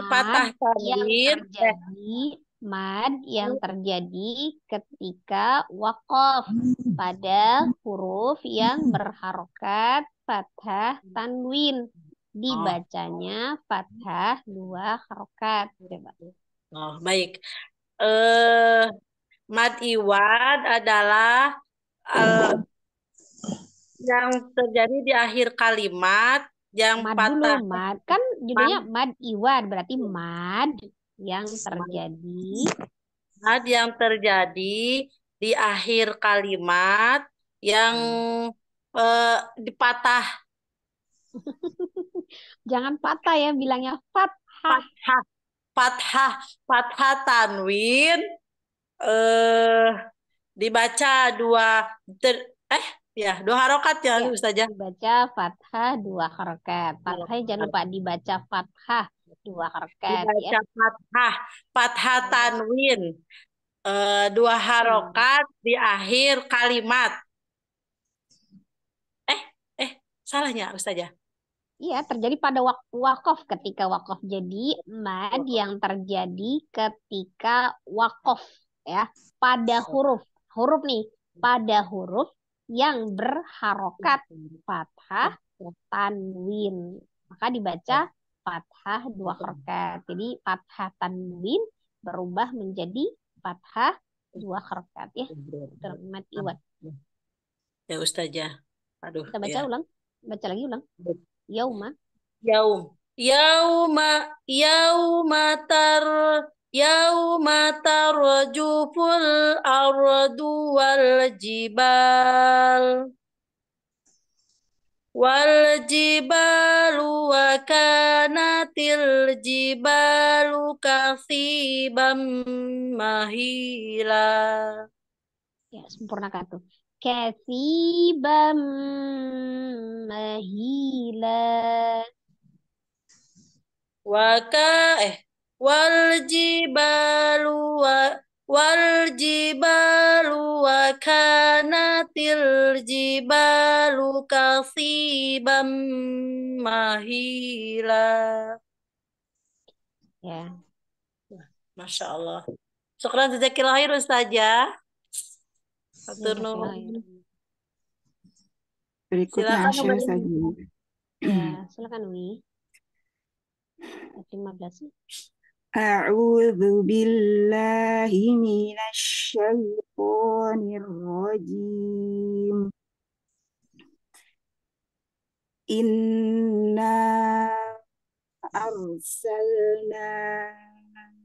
Mad yang tanwin terjadi mad yang terjadi ketika waqaf pada huruf yang berharokat fathah tanwin, dibacanya fathah 2 harokat. Coba. Oh, baik. Mad iwad adalah yang terjadi di akhir kalimat yang Mad dulu, patah. mad kan judulnya Mad, mad iwad, berarti mad yang terjadi mad yang terjadi di akhir kalimat yang dipatah. jangan patah ya, bilangnya fathah. Fathah fathah tanwin dibaca dua harokat ya, Ya, Ustazah. dibaca fathah 2 harokat. Fathah jangan lupa dibaca fathah 2 harokat ya. Dibaca fathah tanwin 2 harokat di akhir kalimat. Salahnya Ustazah. Iya, terjadi pada wakaf, ketika wakaf. Jadi mad yang terjadi ketika wakaf ya, pada huruf nih, pada huruf yang berharokat fathah tanwin, maka dibaca fathah 2 harokat. Jadi fathah tanwin berubah menjadi fathah 2 harokat ya. Mad iwad. Ya Ustazah. Aduh, Kita baca ya. ulang. Baca lagi ulang. Yauma. Yauma tarjuful ardu wal jibalu wa kanatil jibalu kasiban mahila. Ya, sempurnakan tuh. Kasibam mahila. Wal jibalu wa kanatil jibalu kasiban mahila. Ya. Masya Allah. Syukran jazakillah khair Ustazah. Atur Jazakallah nuhun. khair. Berikutnya Silakan Asyar Mbak saja. Ya, silakan Wi. 15. A'udzu billahi minasy syaithanir rajim. Inna arsalna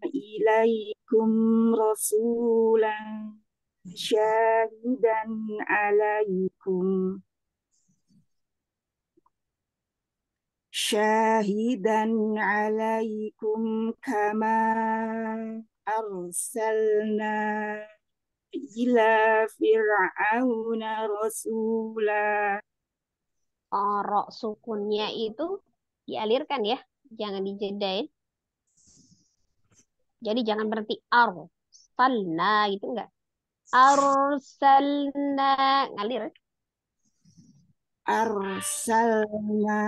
ilaikum rasulan syahidan alaikum kama arsalna ila fir'auna rasula. Rok sukunnya itu dialirkan ya, jangan dijedain. Jadi jangan berarti arsalna gitu enggak. Arsalna ngalir. Arsalna.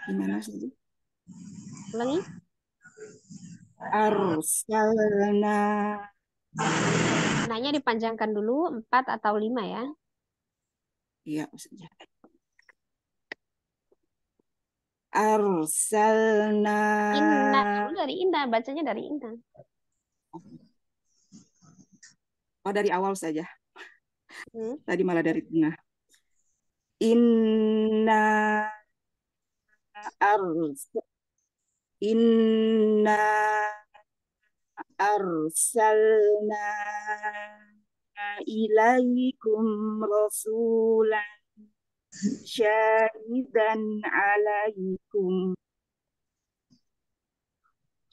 Gimana sih? Ulangi. Arsalna. Nanya dipanjangkan dulu 4 atau 5 ya. Iya, maksudnya. Arsalna. Inna dulu dari inna, bacanya dari inna. Oh, dari awal saja. Tadi malah dari tengah. Inna arsalna ilaikum rasulan syahidan alaikum.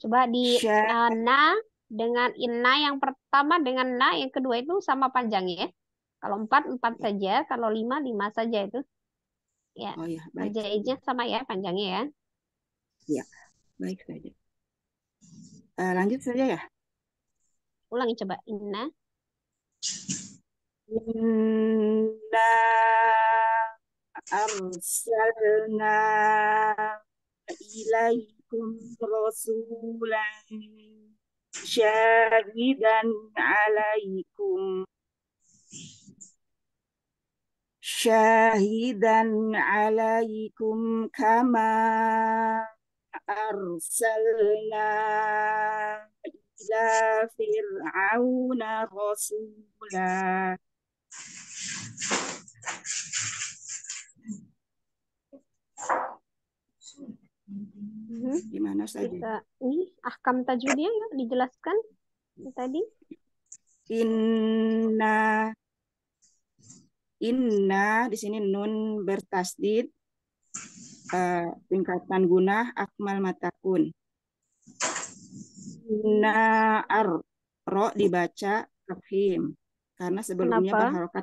Coba di Syah, na dengan inna yang pertama dengan na yang kedua itu sama panjangnya ya. Kalau 4 saja, kalau 5 saja itu. Ya, oh ya, baik. hajaiznya sama ya panjangnya ya. Ya, baik saja. Lanjut saja ya. Ulangi coba inna. Inna arsalna ilaikum rasulan syahidan alaikum kama arsalna ila fir'auna rasula. Gimana saja? Kita ini ahkam tajwidnya ya dijelaskan tadi. Inna di sini nun bertasdid, tingkatan gunah akmal matakun. Inna ro dibaca tafhim karena sebelumnya Kenapa?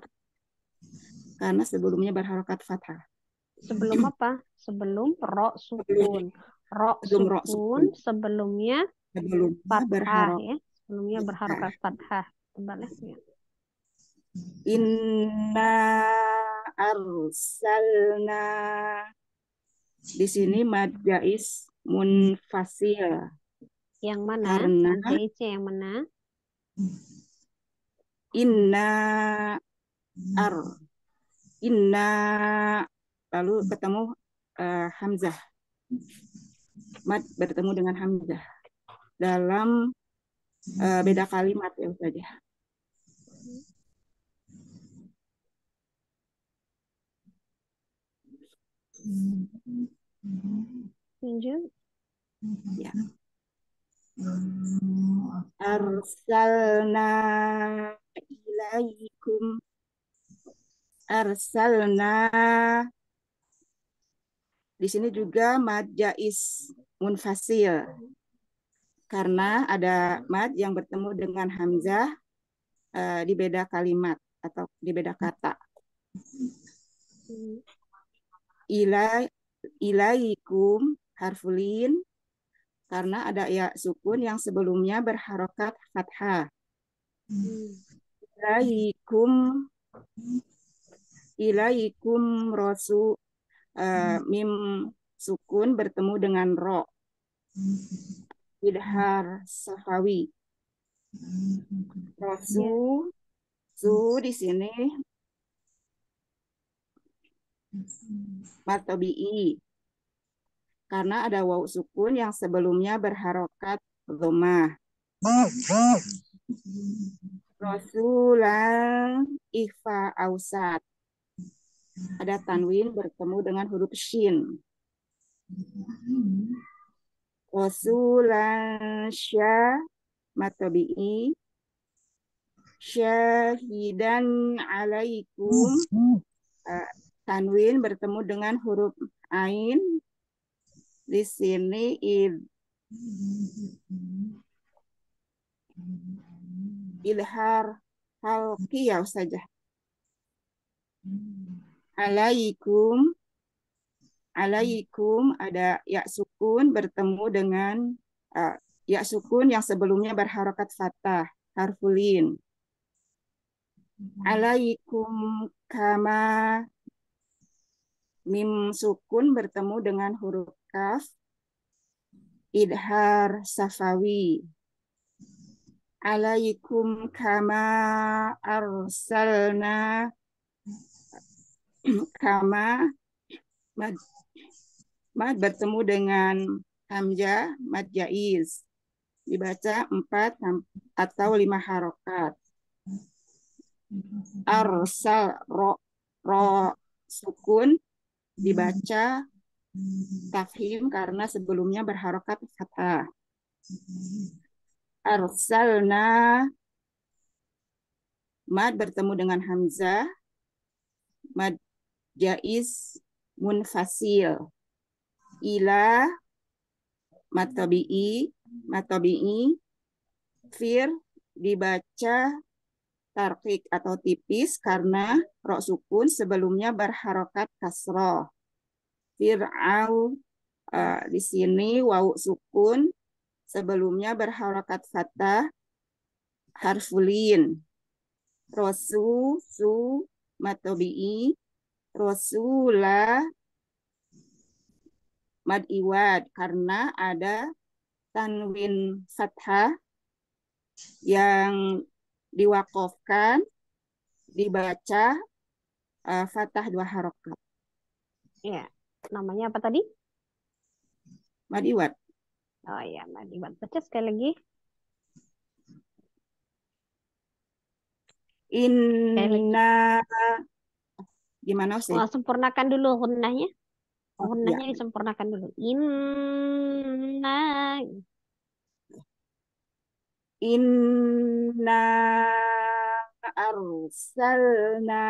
berharokat fathah. Sebelum apa? Sebelum ro sukun. Ro Sebelum ro sukun sebelumnya fathah berharokat. ya. Sebelumnya berharokat fathah. Kembali ya. Inna arsalna di sini mad jaiz munfasil. Yang mana? Karena Jaiznya yang mana? Inna lalu ketemu hamzah. Mad bertemu dengan hamzah dalam beda kalimat ya saja. Lanjut. Ya. Arsalna di sini juga mad jaiz munfasil karena ada mad yang bertemu dengan hamzah di beda kalimat atau di beda kata. Ilaikum harfulin karena ada ya sukun yang sebelumnya berharokat fathah. Ilaikum rosu mim sukun bertemu dengan ro. Idhar safawi. Rosu di sini martobi'i karena ada waw sukun yang sebelumnya berharokat dhammah. Rasulan ikhfa ausat. Ada tanwin bertemu dengan huruf shin. Rasulan syah matobi'i syahidan alaikum. Tanwin bertemu dengan huruf ain. Di sini ilhar halqiyah saja. Alaikum ada ya sukun bertemu dengan ya sukun yang sebelumnya berharokat fathah harfulin. Alaikum kama mim sukun bertemu dengan huruf kaf idhar safawi. Alaikum kama arsalna kama mad bertemu dengan hamzah mad jaiz dibaca 4 atau 5 harokat. Arsal ro sukun dibaca tafhim karena sebelumnya berharokat fathah. Arsalna mad bertemu dengan hamzah mad jais munfasil. Ila matabi'i fir dibaca tarkik atau tipis karena ro sukun sebelumnya berharokat kasroh. Fir'au di sini wawu sukun sebelumnya berharokat fathah harfulin. Su matabi'i Rosula mad iwad karena ada tanwin fathah yang diwakofkan dibaca fathah 2 harokat. Ya, namanya apa tadi? Mad iwad. Oh ya, Madi. Baca sekali lagi. Inna gimana sih? Sempurnakan dulu gunnahnya. Oh, Gunnahnya ya. disempurnakan dulu. Inna. Inna arsalna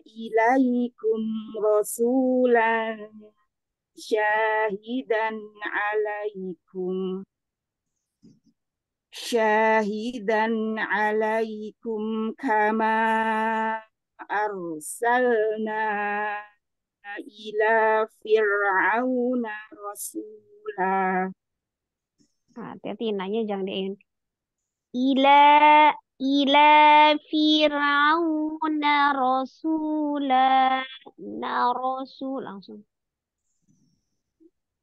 ilaikum rasulan syahidan alaikum kama arsalna ila fir'auna rasula. Hati-hati nanya jangan diin. Ila fir'auna rasula. Langsung.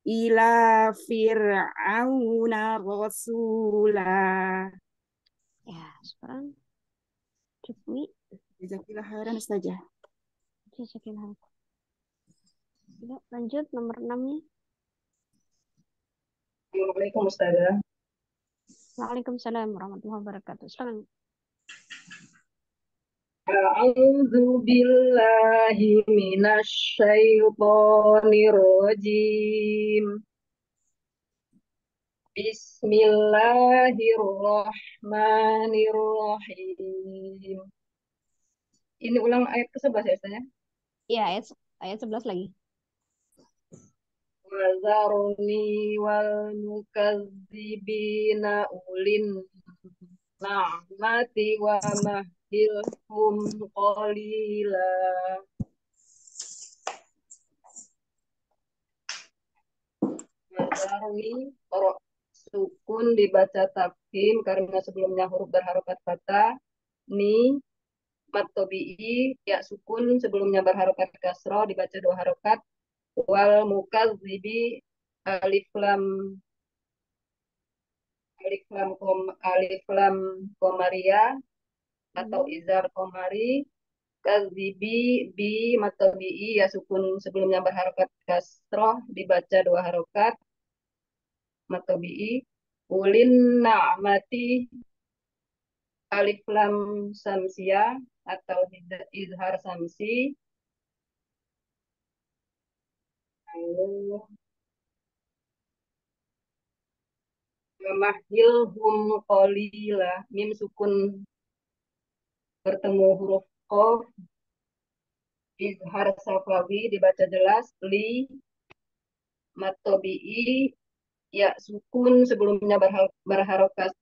Ila fir'auna rasula. Ya, sekarang cukup. Jazakallah khairan Ustazah. Jazakallah. Ya, lanjut nomor 6-nya. Assalamualaikum Ustazah. Waalaikumsalam warahmatullahi wabarakatuh. Silakan. A'udzu billahi minasyaitonir rajim. Bismillahirrahmanirrahim. Ini ulang ayat ke-11 ya, Ustazah? Ya, ayat 11 lagi. Wazarni wal mukazzibina ulin na'mati wa mahilhum qalila. Wazarni sukun dibaca tafkhim karena sebelumnya huruf berharokat fathah. Ni matobi'i ya sukun sebelumnya berharokat kasroh dibaca 2 harokat. Wal mukadzibi alif lam komaria atau izar komari. Kadzibi bi matobi'i ya sukun sebelumnya berharokat kasroh dibaca 2 harokat matobi'i. Ulin na'mati alif lam samsia atau izhar samsi. Lalu mahilhum qalila mim sukun bertemu huruf qaf izhar safawi dibaca jelas. Li matobi'i ya sukun sebelumnya berharokat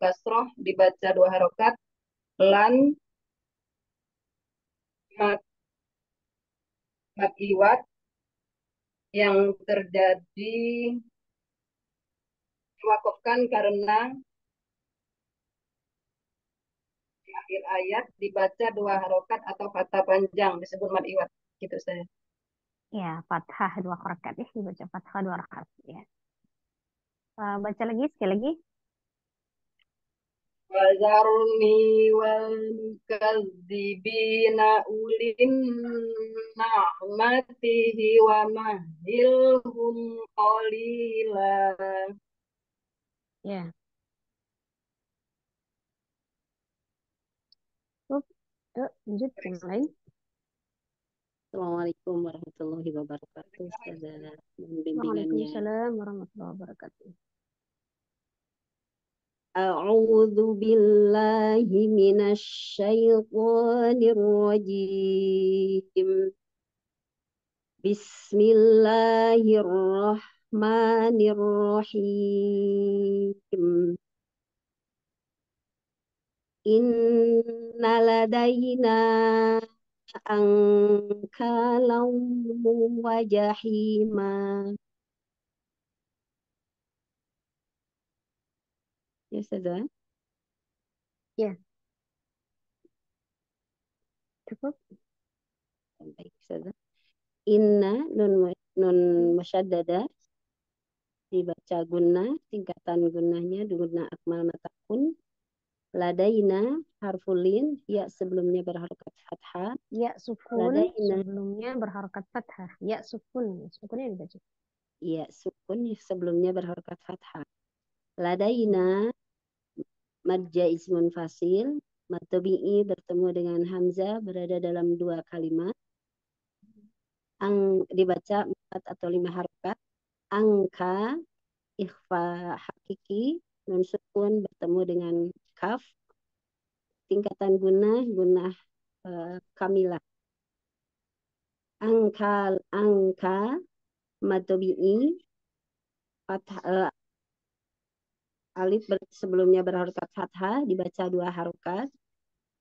kasroh dibaca 2 harokat. Lan mat iwat yang terjadi diwakafkan karena di akhir ayat dibaca 2 harokat atau fathah panjang disebut mad iwat gitu saya. Ya, fathah 2 harakat ya, dibaca fathah 2 harakat ya. Baca lagi sekali lagi. Wazarni wal mukadzibina ulin na'matihi wa mahilhum qalila. Ya. Yuk, lanjut yang lain. Assalamualaikum warahmatullahi wabarakatuh. Ustazah dan bimbingannya. Waalaikumsalam warahmatullahi wabarakatuh. A'udzu billahi minasy syaithanir rajim. Bismillahirrahmanirrahim. Inna ladaina ankalau wa jahima. Ya, Ustazah. Ya, cukup. Baik, Ustazah. Inna nun musyaddadah dibaca gunnah, tingkatan gunnahnya gunnah akmal matakun. Ladaina harfulin, ya sebelumnya berharokat fathah. Ya sukun Ladaina, sebelumnya berharokat fathah. Ya sukun, sukunnya dibaca. ya sukun sebelumnya berharokat fathah. Ladaina mad jaiz munfasil, mad tabi'i bertemu dengan hamzah berada dalam dua kalimat. Dibaca 4 atau 5 harokat. Angka ikhfa hakiki, nun sukun bertemu dengan kaf, tingkatan gunnah kamilah. Angka mad tabi'i fathah, alif sebelumnya berharokat fathah dibaca 2 harokat.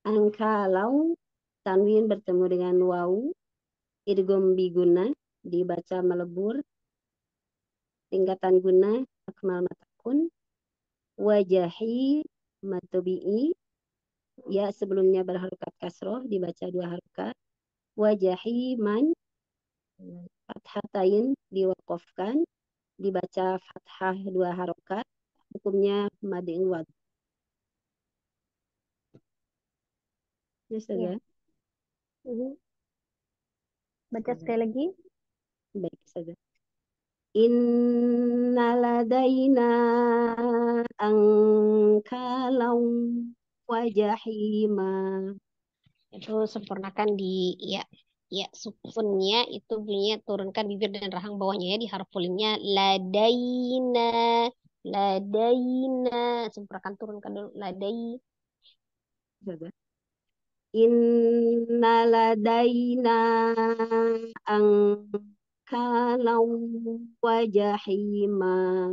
Angka lau tanwin bertemu dengan waw, idgham bi gunnah dibaca melebur, tingkatan gunnah akmal matakun. Wajahi matobi'i, ya sebelumnya berharokat kasroh dibaca 2 harokat. Wajahi man fathatain diwakofkan dibaca fathah 2 harokat, hukumnya mad iwad. Ya, Ya. Baca sekali lagi. Baik saja. Inna ladaina angkalau wa jahima. Itu sempurnakan di ya. Ya sukunnya itu bunyinya turunkan bibir dan rahang bawahnya ya di harfulinnya ladaina. Ladaina. Sempurnakan turunkan dulu ladai. Saja. Inna ladaina angkalau wa jahima.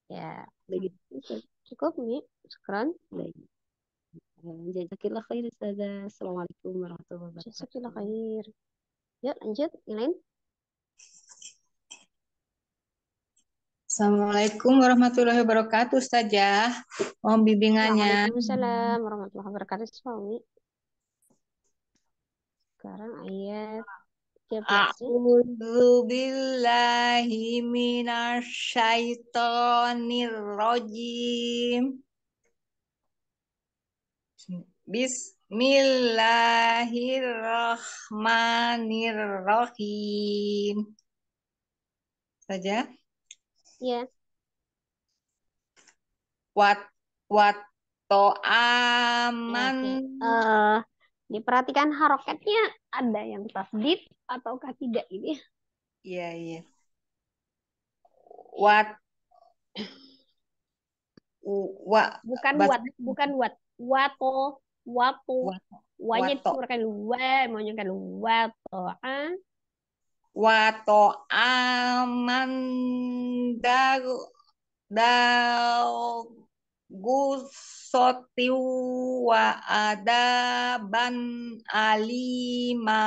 Ya. Begitu. Cukup nih. Sekarang. Baik. Jazakillah khair Ustazah. Assalamualaikum warahmatullahi wabarakatuh. Jazakillah khair. Yuk lanjut yang lain. Assalamualaikum warahmatullahi wabarakatuh, Ustazah. Mohon bimbingannya. Waalaikumsalam warahmatullahi wabarakatuh. Suami. Sekarang ayat 13. A'udzu billahi minasyaitonir rajim. Bismillahirrahmanirrahim. Saja. Ya. Wat aman. Diperhatikan harokatnya ada yang tasdid ataukah tidak ini? Iya, iya. Wat bukan wato wanya disuarakan maunya kan wato aman gusoti wa adaban alima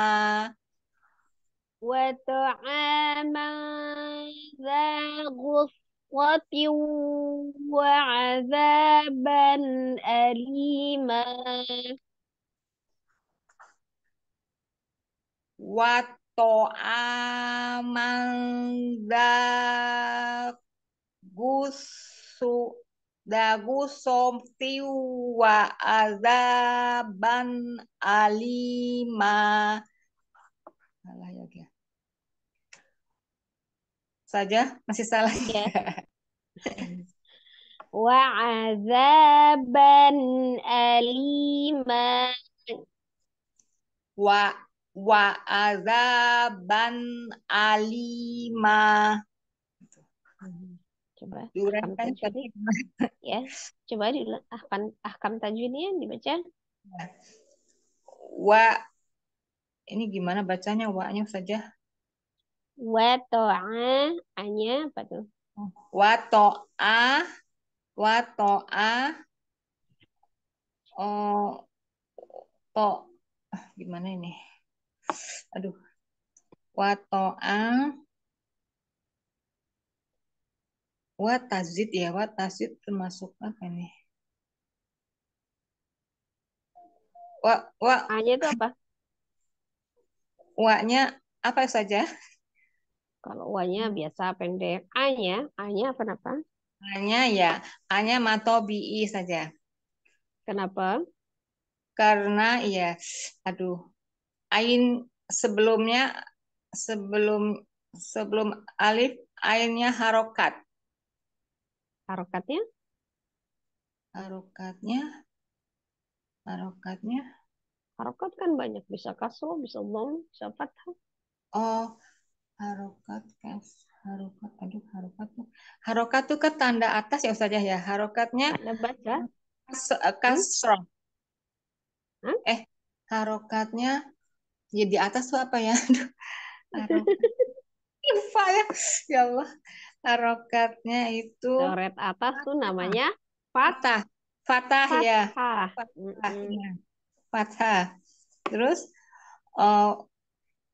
wa ta'aman dza ghuswati wa azaban alima wa ta'aman dza gusoti wa azaban alima. Salah ya. Saja masih salah ya. Wa azaban alima. Wa azaban alima. Coba ahkam Diuraikan tajwidnya. Ya, coba diulang ahkam tajwidnya dibaca. Wa, ini gimana bacanya wa-nya saja? Wa to'a, A-nya apa tuh? Wa to'a, wa to'a, oh, to, gimana ini? Aduh, wa to'a, wa tazid ya, wa tazid termasuk apa ini? Wa, A-nya itu apa? wa-nya apa saja? Kalau wa-nya biasa pendek. A-nya apa? A-nya ya, A-nya matobi'i saja. Kenapa? Karena ya, aduh, ain sebelumnya sebelum sebelum alif ainnya harokat. Harokatnya? Harokatnya Harokat kan banyak. Bisa kasroh, bisa dhamma, bisa fathah. oh harokat tuh ke tanda atas ya Ustazah ya. Harokatnya Anda baca? kasroh. Hah? Harokatnya ya di atas tuh apa ya? Aduh, harokat. Lupa ya. Ya Allah. Harokatnya itu Coret atas tuh namanya Fatah. Fatah ya. fathah. Fatah ya. Fatah. Terus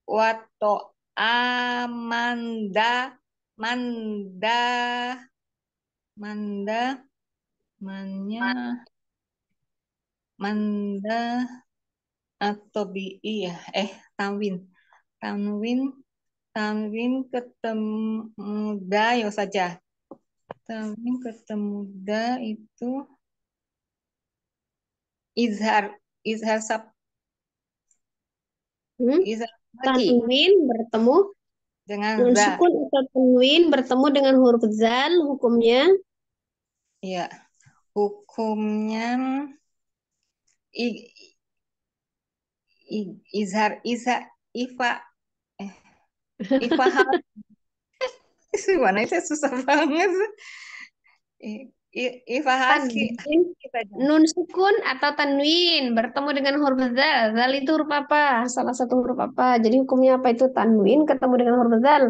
wato amanda manda manda mannya manda atau bi ya tanwin tanwin tanwin ketemu da ya saja tanwin ketemu da itu izhar izhar sab izhar lagi Tanwin bertemu dengan nun za sukun atau tanwin bertemu dengan huruf zal, hukumnya ya hukumnya i- izhar ifa ifaham mana itu susah banget ifahaki tanwin nun sukun atau tanwin bertemu dengan huruf zal. Zal itu huruf apa? Salah satu huruf apa? Jadi hukumnya apa itu tanwin ketemu dengan huruf zal?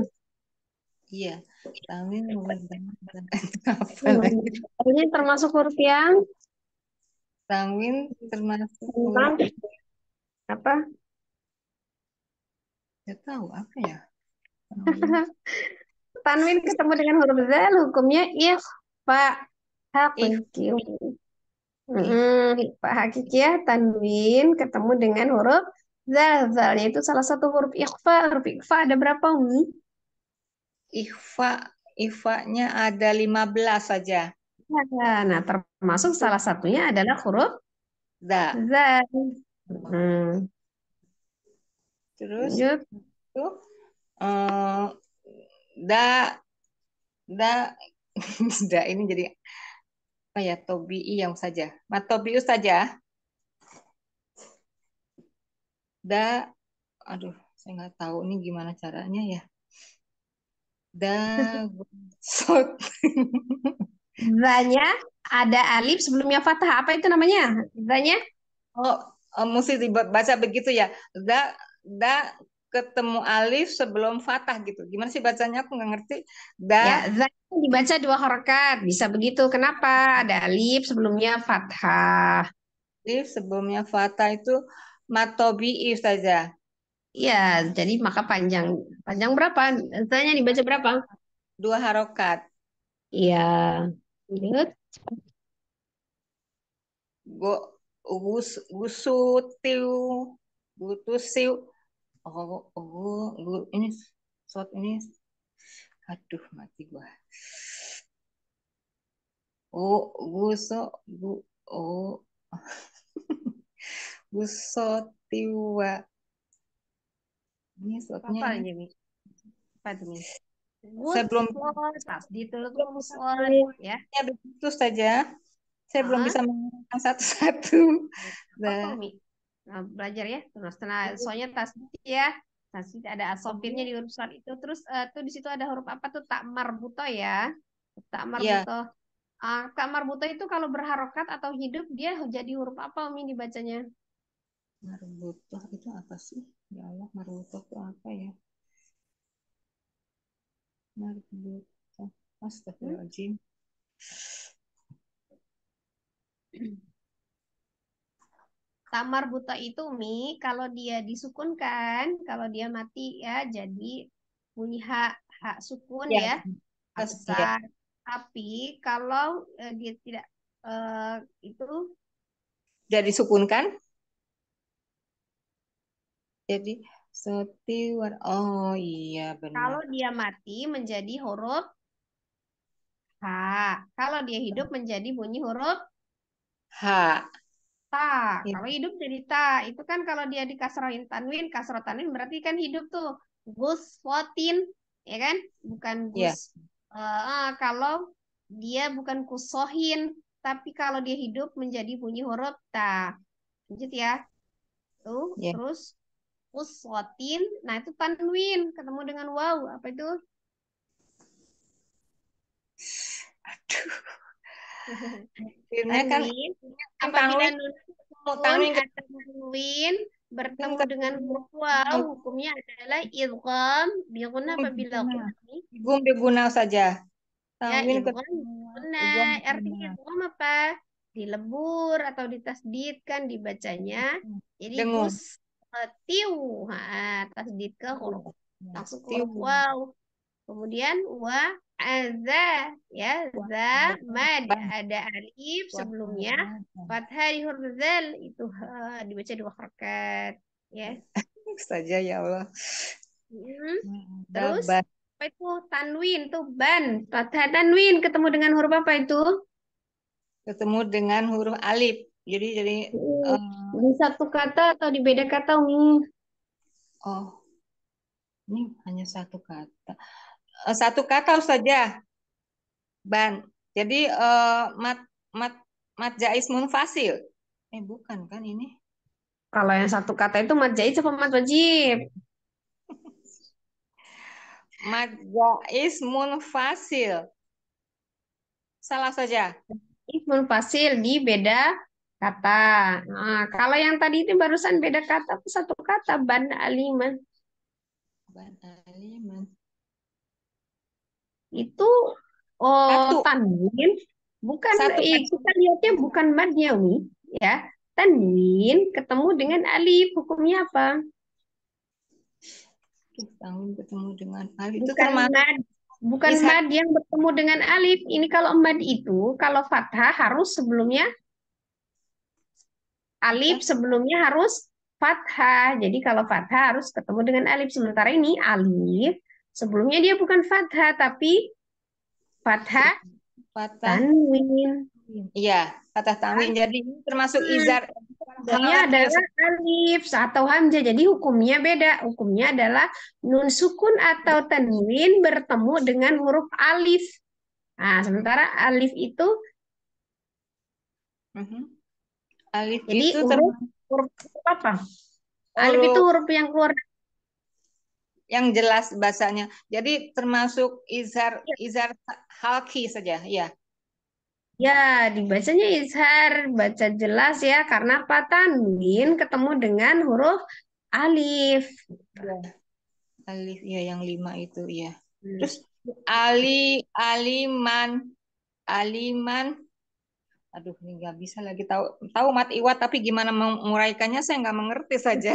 iya tanwin apa lagi Ini termasuk huruf yang tanwin termasuk tentang huruf apa? nggak tahu apa ya Tanwin ketemu dengan huruf zal, hukumnya ikhfa hakiki. Ikhfa hakiki ya, tanwin ketemu dengan huruf zal. Zalnya itu salah satu huruf ikhfa. Huruf ikhfa ada berapa, Umi? Ifanya ada 15 saja Nah, termasuk salah satunya adalah huruf za zal. terus Lanjut. tuh da da da ini jadi apa ya tobi'i yang saja matobi'u saja da aduh saya nggak tahu ini gimana caranya ya da sot Zanya ada alif sebelumnya fathah. Apa itu namanya? Zanya? mesti dibaca begitu ya da da ketemu alif sebelum fathah gitu gimana sih bacanya aku nggak ngerti da Ya, zanya dibaca dua harokat. Bisa begitu. Kenapa? Ada alif sebelumnya fathah. alif sebelumnya fathah itu matobi'i saja Iya, jadi maka panjang. Panjang berapa? Zanya dibaca berapa? 2 harokat Iya. Lanjut. go gusutiu gutusiu ini shot ini aduh mati gua guso gu oh gusotiwa ini shotnya Apa ini aja, Mi? Apa itu, Mi? saya belum Ya. ya begitu saja saya belum bisa mengatakan satu-satu Apa, Mi? Nah, belajar ya. Terus, soalnya tasdid ya. Tasdid ada asofirnya di huruf shad itu. Terus tuh di situ ada huruf apa tuh tak marbuto ya. Tak Ya, marbutoh. Tak marbutoh itu kalau berharokat atau hidup dia jadi huruf apa Umi dibacanya? marbutoh itu apa sih? Ya Allah, marbutoh itu apa ya? Marbutoh. Hmm? Astagfirullahaladzim. Tak marbutoh itu Umi kalau dia disukunkan, kalau dia mati ya jadi bunyi hak sukun Ya, ya, hak ya. besar. Tapi kalau dia tidak itu Jadi sukunkan. Jadi setiwar. Oh iya kalau benar. dia mati menjadi huruf H. Kalau dia hidup menjadi bunyi huruf H. ta. Ya. Kalau hidup jadi ta. Itu kan kalau dia dikasrohin tanwin, kasroh tanwin berarti kan hidup tuh. Gus Fotin, ya kan? Bukan Ya. Gus. Kalau dia bukan kusohin, tapi kalau dia hidup menjadi bunyi huruf ta. Lanjut ya. Tuh, Ya. terus uswatin. Nah, itu tanwin ketemu dengan waw. Apa itu? Akhirnya kan Tanwin. tanwin Apabila nun sukun tanwin atau tanwin bertemu dengan huruf waw, ketemu hukumnya adalah idgham bigun apabila beguna. kunci. Igum beguna saja. Ya, Tanwin idgham ketemu guna. igum Artinya beguna. idgham apa? Dilebur atau ditasdid kan dibacanya. Jadi Dengung. gus tiu. Tasdid ke huruf Ya, langsung ke tiu. huruf waw. Kemudian wa aza ya za mad ada alif sebelumnya fathah di huruf zal itu dibaca dua harakat ya. Saja ya Allah. Terus Dabat apa itu tanwin tuh ban fathah tanwin ketemu dengan huruf apa itu? ketemu dengan huruf alif. Jadi Di satu kata atau di beda kata Umi? oh ini hanya satu kata. Satu kata saja. Ban. Jadi mat mat mat jais munfasil. Bukan kan ini? Kalau yang satu kata itu mad jaiz apa mad wajib? Mat jais munfasil. Salah saja. Ismul fasil di beda kata. Nah, kalau yang tadi itu barusan beda kata apa satu kata ban aliman Ban aliman. itu oh Satu. tanwin bukan Satu kita lihatnya bukan madnya Umi ya. Tanwin ketemu dengan alif hukumnya apa? Tanwin ketemu dengan alif itu Bukan termasuk mad. Bukan ishar. mad yang bertemu dengan alif. Ini kalau mad itu kalau fathah harus sebelumnya alif sebelumnya harus fathah. Jadi kalau fathah harus ketemu dengan alif. Sementara ini alif sebelumnya dia bukan fathah tapi fathah Patah. tanwin. Iya, patah tanwin. Jadi ini termasuk izar. Hukumnya adalah alif atau hamzah. Jadi hukumnya beda. Hukumnya adalah nun sukun atau tanwin bertemu dengan huruf alif. Nah, sementara alif itu Alif jadi itu huruf apa? Alif itu huruf yang keluar yang jelas bahasanya. Jadi termasuk izhar halki saja, ya. ya, dibacanya izhar, baca jelas ya, karena apa? Tanwin ketemu dengan huruf alif. Ya. Alif ya yang 5 itu ya. Hmm. Terus aliman. Aduh, ini nggak bisa lagi tahu mat iwat tapi gimana menguraikannya saya nggak mengerti saja.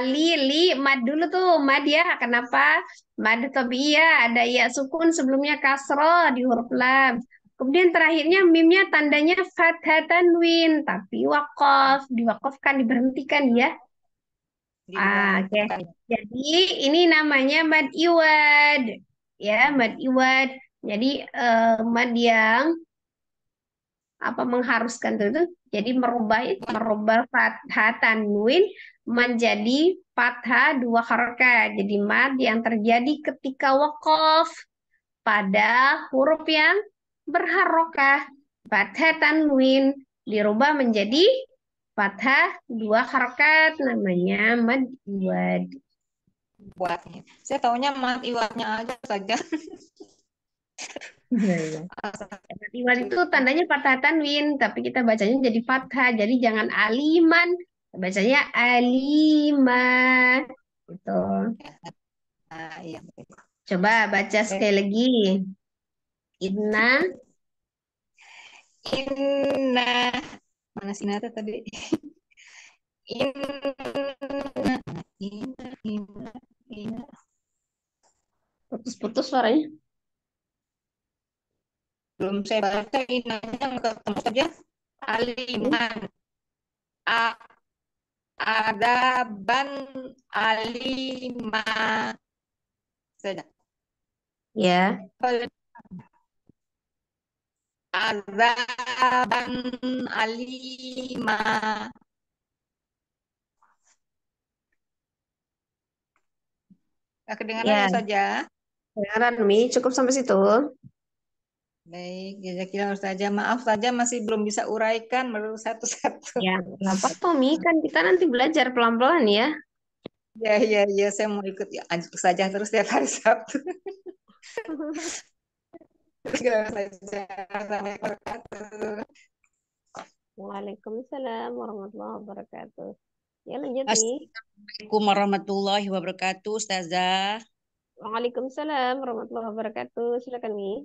Li, mad dulu tuh, mad ya. Kenapa? Mad tabi'iyah, ada ya sukun sebelumnya kasroh di huruf lam. Kemudian terakhirnya mimnya tandanya fathah tanwin, tapi wakaf, diwakafkan, diberhentikan ya. Oke. Jadi ini namanya mad iwad. Ya, mad iwad. Jadi mad yang mengharuskan itu jadi merubah fathah tanwin menjadi fathah dua harakat. Jadi mad yang terjadi ketika wakaf pada huruf yang berharokah. Fathah tanwin dirubah menjadi fathah dua harakat namanya mad iwad. buatnya. Saya taunya mat iwatnya aja saja. Iya, iya. Iwan itu tandanya fathah tanwin, tapi kita bacanya jadi fathah. Jadi jangan aliman, bacanya aliman. Gitu. Nah, iya. Coba baca sekali lagi. Inna. Inna. Mana sih Nata tadi? Inna. Inna. Putus-putus suaranya. Belum saya baca inanya ketemu saja. Aliman. A adaban alima. Sudah. Ya. Adaban alima. Kedengaran Ya. ya saja. Kedengaran, Mi. Cukup sampai situ. Baik, jazakallahu Ustazah. Maaf saja masih belum bisa uraikan baru satu-satu. Ya, nggak apa-apa, Mi. Kan kita nanti belajar pelan-pelan ya. Ya, saya mau ikut ya, saja terus tiap hari Sabtu. Waalaikumsalam warahmatullahi wabarakatuh. Ya, lanjut nih. Assalamualaikum warahmatullahi wabarakatuh, Ustazah. Waalaikumsalam warahmatullahi wabarakatuh. Silakan, Mi.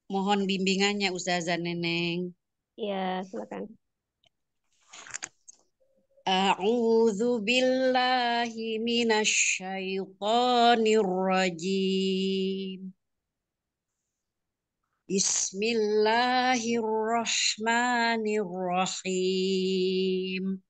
Mohon bimbingannya Ustazah Neneng. Ya, silakan. A'udzu billahi minasyaitonir rajim. Bismillahirrahmanirrahim.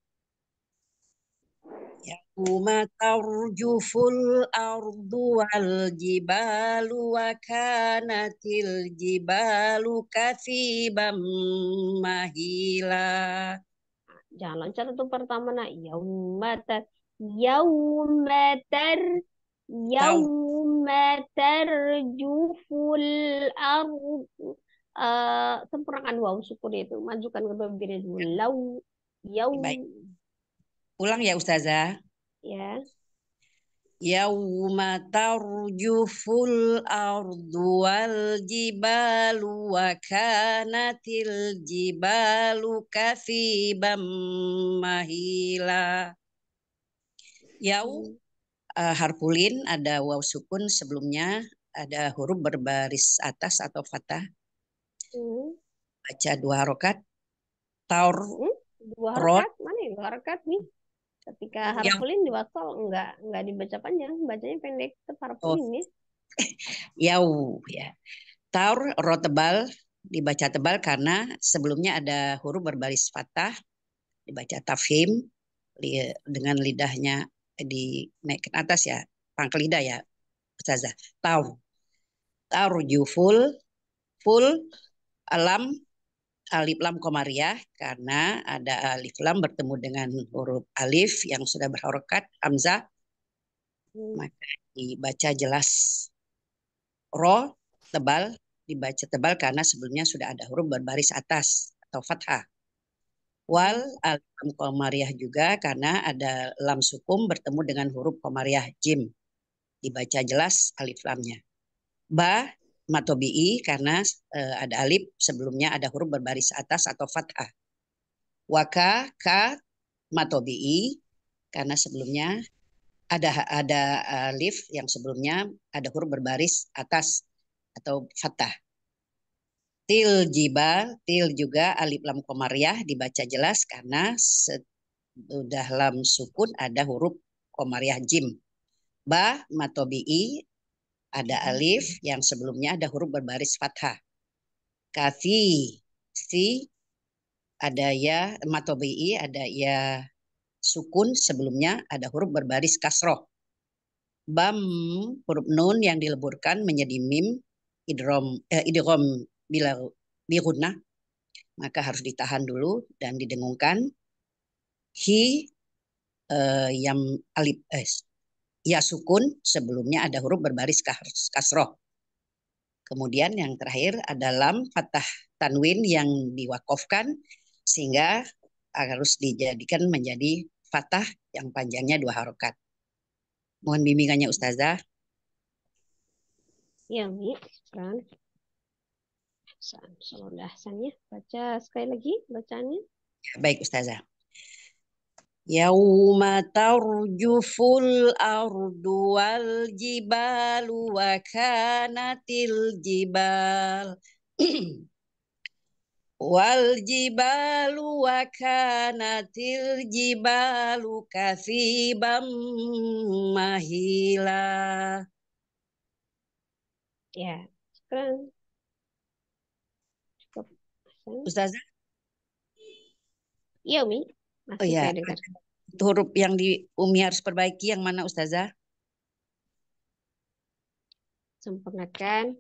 Yauma tarjuful ardu wal jibalu wa kanatil jibalu katsiban mahila. Jangan loncat untuk pertama nak. Yaumatar juful ard. Sempurnakan waw syukur itu. Majukan kedua bibirnya dulu. Baik. Ulang ya Ustazah. Ya. Yauma tarjuful ardu wal jibalu wa kanatil jibalu katsiban mahila. Harfulin ada waw sukun sebelumnya ada huruf berbaris atas atau fathah. Baca 2 harokat. Taur. 2 harokat? Mana yang 2 harokat nih? Ketika harfulin di wasal enggak dibaca panjang, bacanya pendek. Tetap harfulin ya. Yau ya. Taur ro tebal dibaca tebal karena sebelumnya ada huruf berbaris fathah, dibaca tafhim dengan lidahnya dinaikkan atas ya, pangkal lidah ya Ustazah. Taur juful full alam alif lam komariah karena ada alif lam bertemu dengan huruf alif yang sudah berharokat hamzah, maka dibaca jelas. Ro tebal dibaca tebal karena sebelumnya sudah ada huruf berbaris atas atau fathah. Wal alif lam komariah juga karena ada lam sukum bertemu dengan huruf komariah jim, dibaca jelas alif lamnya. Ba matobi'i karena ada alif sebelumnya ada huruf berbaris atas atau fathah. Waka ka matobi'i karena sebelumnya ada alif yang sebelumnya ada huruf berbaris atas atau fathah. Til jibal, til juga alif lam komariah dibaca jelas karena sudah lam sukun ada huruf komariah jim. Ba matobi'i ada alif yang sebelumnya ada huruf berbaris fathah. Kafi, si ada ya matobi'i ada ya sukun sebelumnya ada huruf berbaris kasroh. Bam huruf nun yang dileburkan menjadi mim idgham bila bigunah maka harus ditahan dulu dan didengungkan. Hi yang alif ya sukun sebelumnya ada huruf berbaris kasroh. Kemudian yang terakhir ada lam fathah tanwin yang diwakofkan sehingga harus dijadikan menjadi fathah yang panjangnya 2 harokat. Mohon bimbingannya Ustazah. Ya, Mi. Kan. Salam Hasannya. Baca sekali lagi bacaannya. Baik Ustazah. Yauma tarjuful ardu wal jibalu wa kanatil jibal wal jibalu wa kanatil jibalu kasibam mahila. Ya, sekarang cukup. Ustazah? Iya, Mi. Oh Masih ya, saya dengar. huruf yang di Umi harus perbaiki yang mana Ustazah? Sempurnakan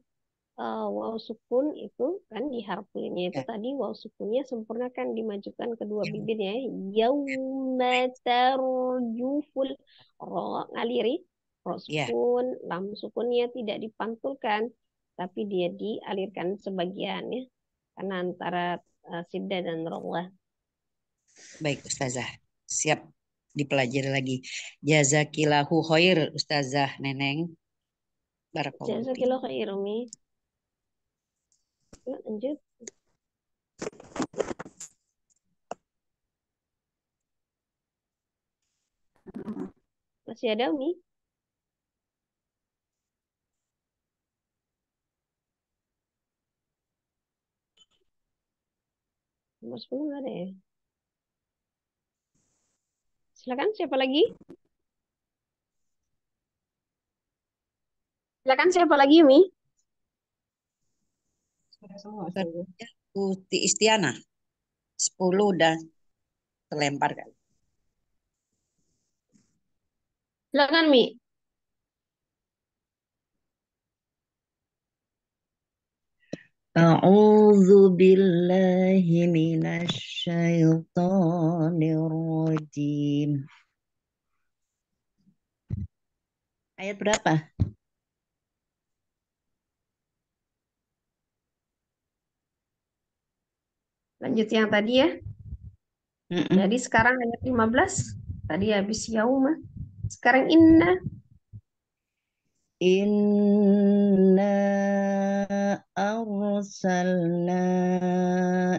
waw sukun itu kan di harfunya itu Ya, tadi waw sukunnya sempurnakan dimajukan kedua ya, bibirnya. Yauma tarjuful ro ngaliri ro ya. sukun lam sukunnya tidak dipantulkan tapi dia dialirkan sebagian ya karena antara sidda dan rolah. Baik Ustazah. Siap dipelajari lagi. Jazakillahu khair Ustazah Neneng. Barakallahu fiik. Jazakillah khair Umi. Yuk, lanjut. Masih ada Umi? Nomor 10 nggak ada ya? Silakan siapa lagi? Silakan siapa lagi Umi? Sudah semua. Putih Istiana. 10 udah terlempar kan. Silakan Mi. A'udzu billahi minasy syaithanir rajim. Ayat berapa? Lanjut yang tadi ya. Jadi sekarang ayat 15. Tadi habis yauma. Sekarang inna. Inna arsalna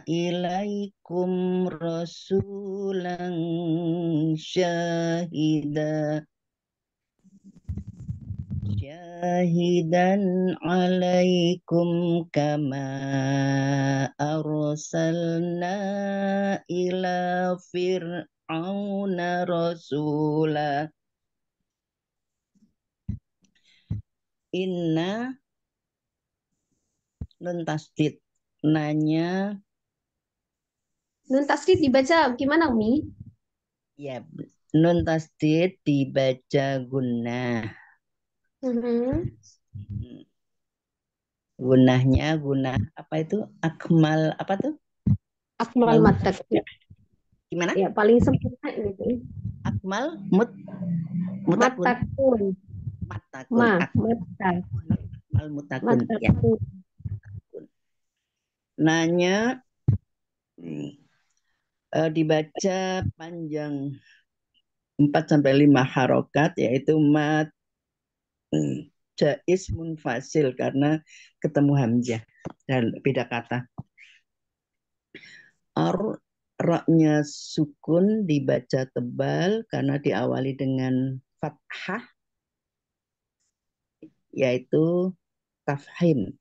ilaikum rasulan syahidan alaikum kama arsalna ila fir'auna rasula. Inna nun tasdid nanya Nun tasdid dibaca gimana Umi? ya nun tasdid dibaca gunnah. Gunahnya gunah apa itu? Akmal apa tuh? Akmal matak. Gimana? Ya paling sempurna gitu. Akmal mutakun. Matakun. Matakun. Akmal mutakun. Ya. Nanya dibaca panjang 4-5 harokat yaitu mat jaiz munfasil karena ketemu hamzah dan beda kata. Ra-nya sukun dibaca tebal karena diawali dengan fathah yaitu tafhim.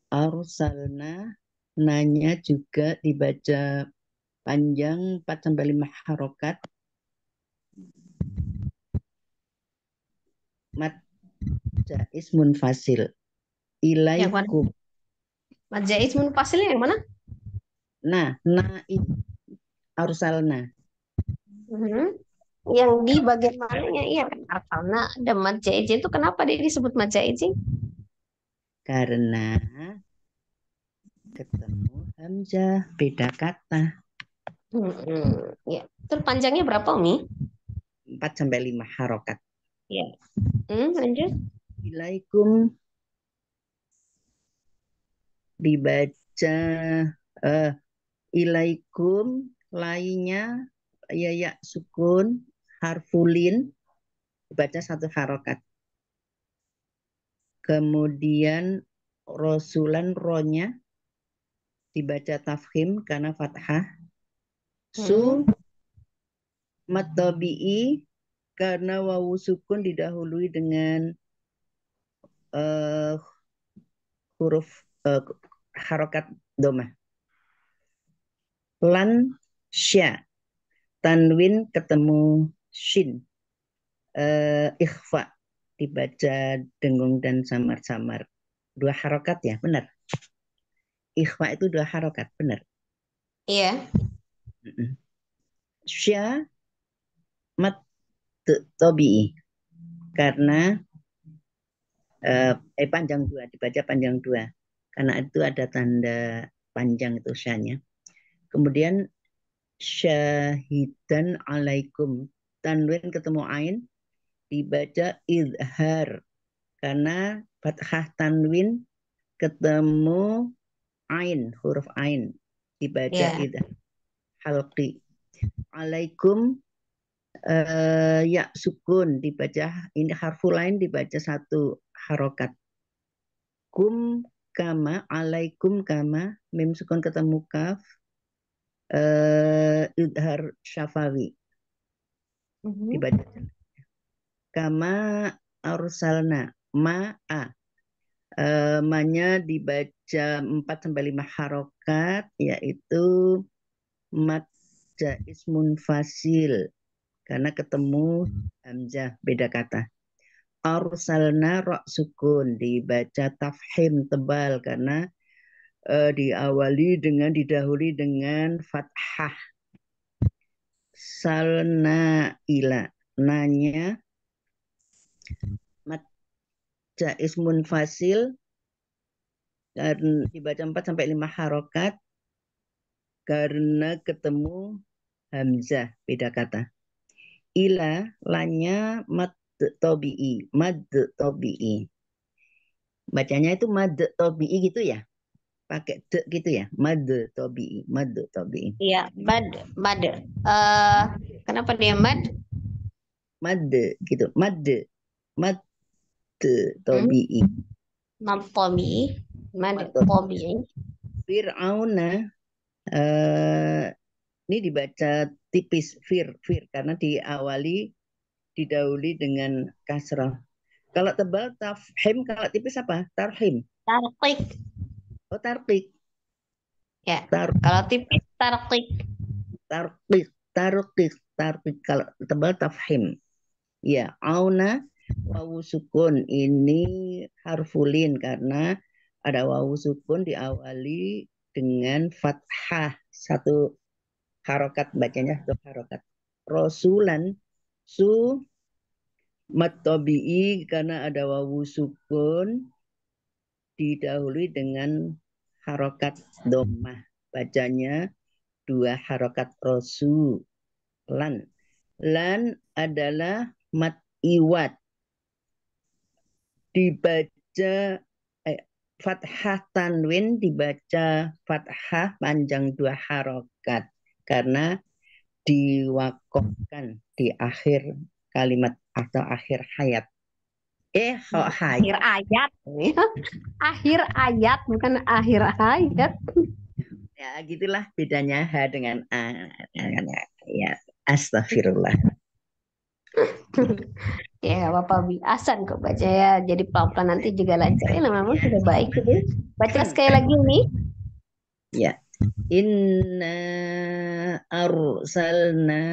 Arsalna nanya juga dibaca panjang 4-5 harokat. Mat jaiz munfasil. Ilaikum. Mat jaiz munfasilnya yang mana? Nah, arsalna. Yang di bagian mananya iya kan arsalna ada mat jaiz itu kenapa dia disebut mat jaiz? Karena ketemu hamzah beda kata. Ya. Terus panjangnya berapa Umi? 4-5 harokat. Ya. Lanjut. Ilaikum dibaca ilaikum lainnya ya sukun harfulin dibaca satu harokat. Kemudian rosulan ronya dibaca tafkhim karena fathah. Su mat tabi'i karena wawu sukun didahului dengan huruf harokat domah. Lan sya tanwin ketemu shin. Ikhfa dibaca dengung dan samar-samar. 2 harokat ya, benar. Ikhfa itu 2 harokat, benar. Iya. Sya mat tabi'i karena panjang 2, dibaca panjang 2 karena itu ada tanda panjang itu syanya. Kemudian syahidan alaikum tanwin ketemu ain dibaca izhar karena fathah tanwin ketemu ain, huruf ain dibaca izhar halqi. Alaikum ya sukun dibaca, ini harful lain dibaca 1 harokat. Kum kama, alaikum kama, mim sukun ketemu kaf, idhar syafawi dibaca. Kama arsalna, ma'a, manya dibaca 4-5 harokat, yaitu mad jaiz munfasil karena ketemu hamzah beda kata. Arsalna ra sukun dibaca tafhim tebal karena didahului dengan fathah. Salna ila, nanya mat jaiz munfasil dan dibaca 4-5 harokat karena ketemu hamzah beda kata. Ila lanya mad tabi'i, mad tabi'i. Bacanya itu mad tabi'i gitu ya? Pakai d gitu ya? Mad tabi'i, mad tabi'i. Iya, mad. Kenapa dia mad? Mad gitu, mad tabi'i. Mad tabi'i, mad tabi'i. Fir'auna ini dibaca tipis fir karena didahului dengan kasrah. Kalau tebal tafhim, kalau tipis apa? Tarhim. Tarqiq. Oh, tarqiq. Ya. Kalau tipis tarqiq. Tarqiq. Kalau tebal tafhim. Ya, auna wawu sukun ini harfulin karena ada wawu sukun diawali dengan fathah 1 harokat, bacanya 1 harokat. Rosulan su mat tabi'i karena ada wawu sukun didahului dengan harokat dhammah, bacanya 2 harokat. Rosu lan adalah mat iwat dibaca fathah tanwin dibaca fathah panjang 2 harokat karena diwakofkan di akhir kalimat atau akhir hayat. Akhir ayat. Akhir ayat bukan akhir hayat. Ya gitulah bedanya H dengan A. Ya, astagfirullah. Ya apa-apa, biasan kok baca ya. Jadi pelan-pelan nanti juga lancar. Ya lama-lama sudah baik gitu. Baca sekali lagi nih. Ya. Inna arsalna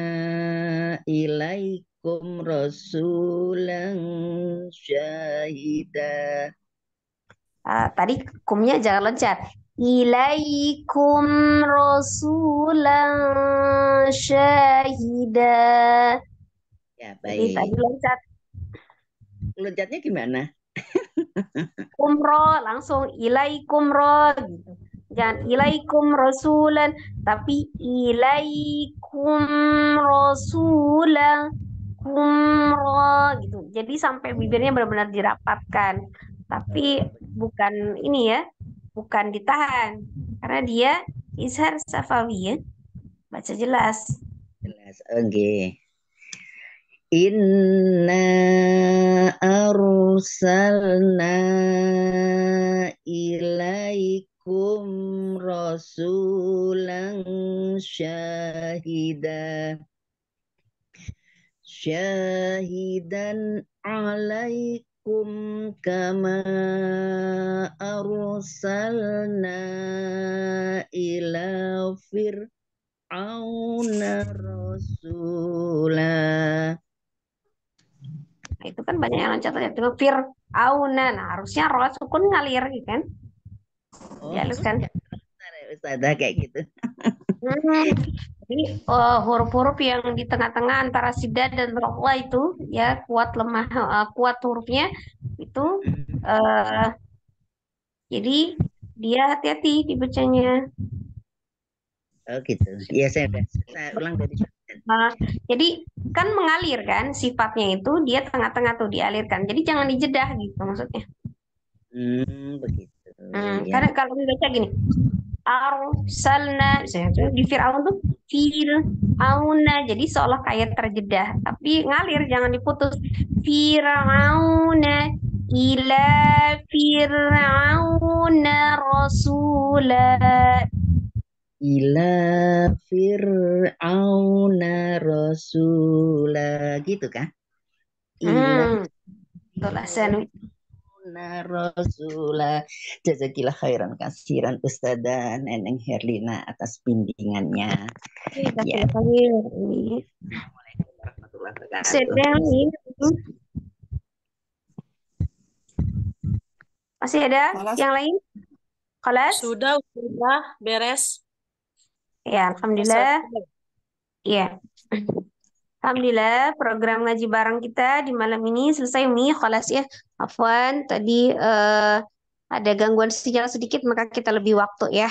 ilaikum rasulan syahida. Tadi kumnya jangan loncat. Ilaikum rasulan syahida. Ya, Jadi baik. tadi loncat. Loncatnya gimana? Kumro langsung ilaikum ro gitu. Jangan ilaikum rasulan, tapi ilaikum rasulan kumro gitu. Jadi sampai bibirnya benar-benar dirapatkan. Tapi bukan ini ya, bukan ditahan. Karena dia izhar safawi ya. Baca jelas. Jelas. Oke. Inna arsalna ilaikum rasulan syahidan alaikum kama arsalna ila fir'auna rasula. Nah, itu kan banyak yang loncat ya. Itu Fir'auna. Nah, harusnya roh sukun ngalir gitu kan. Dialirkan. Ustazah kayak gitu. Jadi huruf-huruf yang di tengah-tengah antara sida dan rohla itu ya kuat lemah kuat hurufnya itu jadi dia hati-hati dibacanya. Oh gitu. Iya saya ulang tadi. Nah, jadi kan mengalir kan sifatnya itu dia tengah-tengah tuh dialirkan. Jadi jangan dijedah gitu maksudnya. Begitu. Ya. Karena kalau dibaca gini, arsalna misalnya di Fir'aun tuh Fir'auna jadi seolah kayak terjedah tapi ngalir jangan diputus Fir'auna ila Fir'auna rasula ila fir'auna rasula gitu kan? Ila rasula. Jazakillah khairan kasiran Ustazah Neneng Herlina atas bimbingannya. Ya. Masih ada yang lain? Kelas? Sudah beres. Ya, alhamdulillah. Iya. Alhamdulillah program ngaji bareng kita di malam ini selesai Umi, kelas ya. Afwan, tadi ada gangguan sinyal sedikit maka kita lebih waktu ya.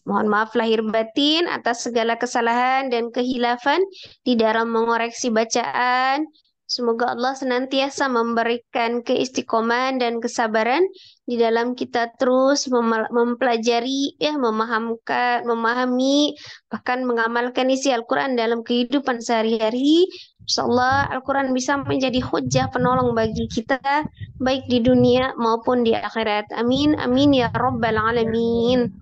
Mohon maaf lahir batin atas segala kesalahan dan kehilafan di dalam mengoreksi bacaan. Semoga Allah senantiasa memberikan keistiqomahan dan kesabaran di dalam kita terus mempelajari, memahami, bahkan mengamalkan isi Al-Quran dalam kehidupan sehari-hari. Insyaallah Al-Quran bisa menjadi hujjah penolong bagi kita baik di dunia maupun di akhirat. Amin, amin ya Rabbal Alamin.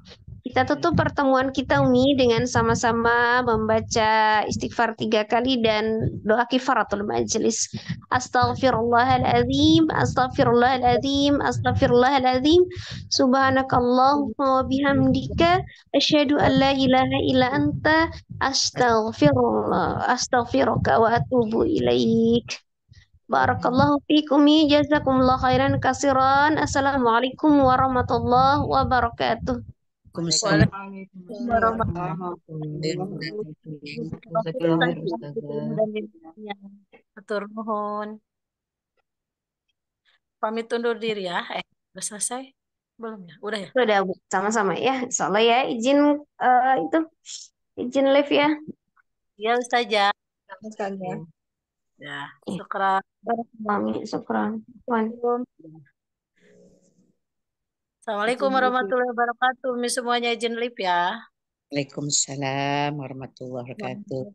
Kita tutup pertemuan kita Umi dengan sama-sama membaca istighfar 3 kali dan doa kifaratul majelis. Astaghfirullahaladzim, astaghfirullahaladzim, astaghfirullahaladzim. Subhanakallahumma wa bihamdika asyhadu an la ilaha illa anta astaghfiruka wa atubu ilaik. Barakallahu fikum, jazakumullah khairan kasiran. Assalamualaikum warahmatullahi wabarakatuh. Atur nuhun. Pamit undur diri ya. Udah selesai? Belum ya? Udah ya? Sudah sama-sama ya. Insyaallah ya izin izin live ya. Iya Ustazah. Ustazah. Ya, syukran. Syukran. Assalamualaikum warahmatullahi wabarakatuh. Umi semuanya izin live ya. Waalaikumsalam warahmatullahi wabarakatuh.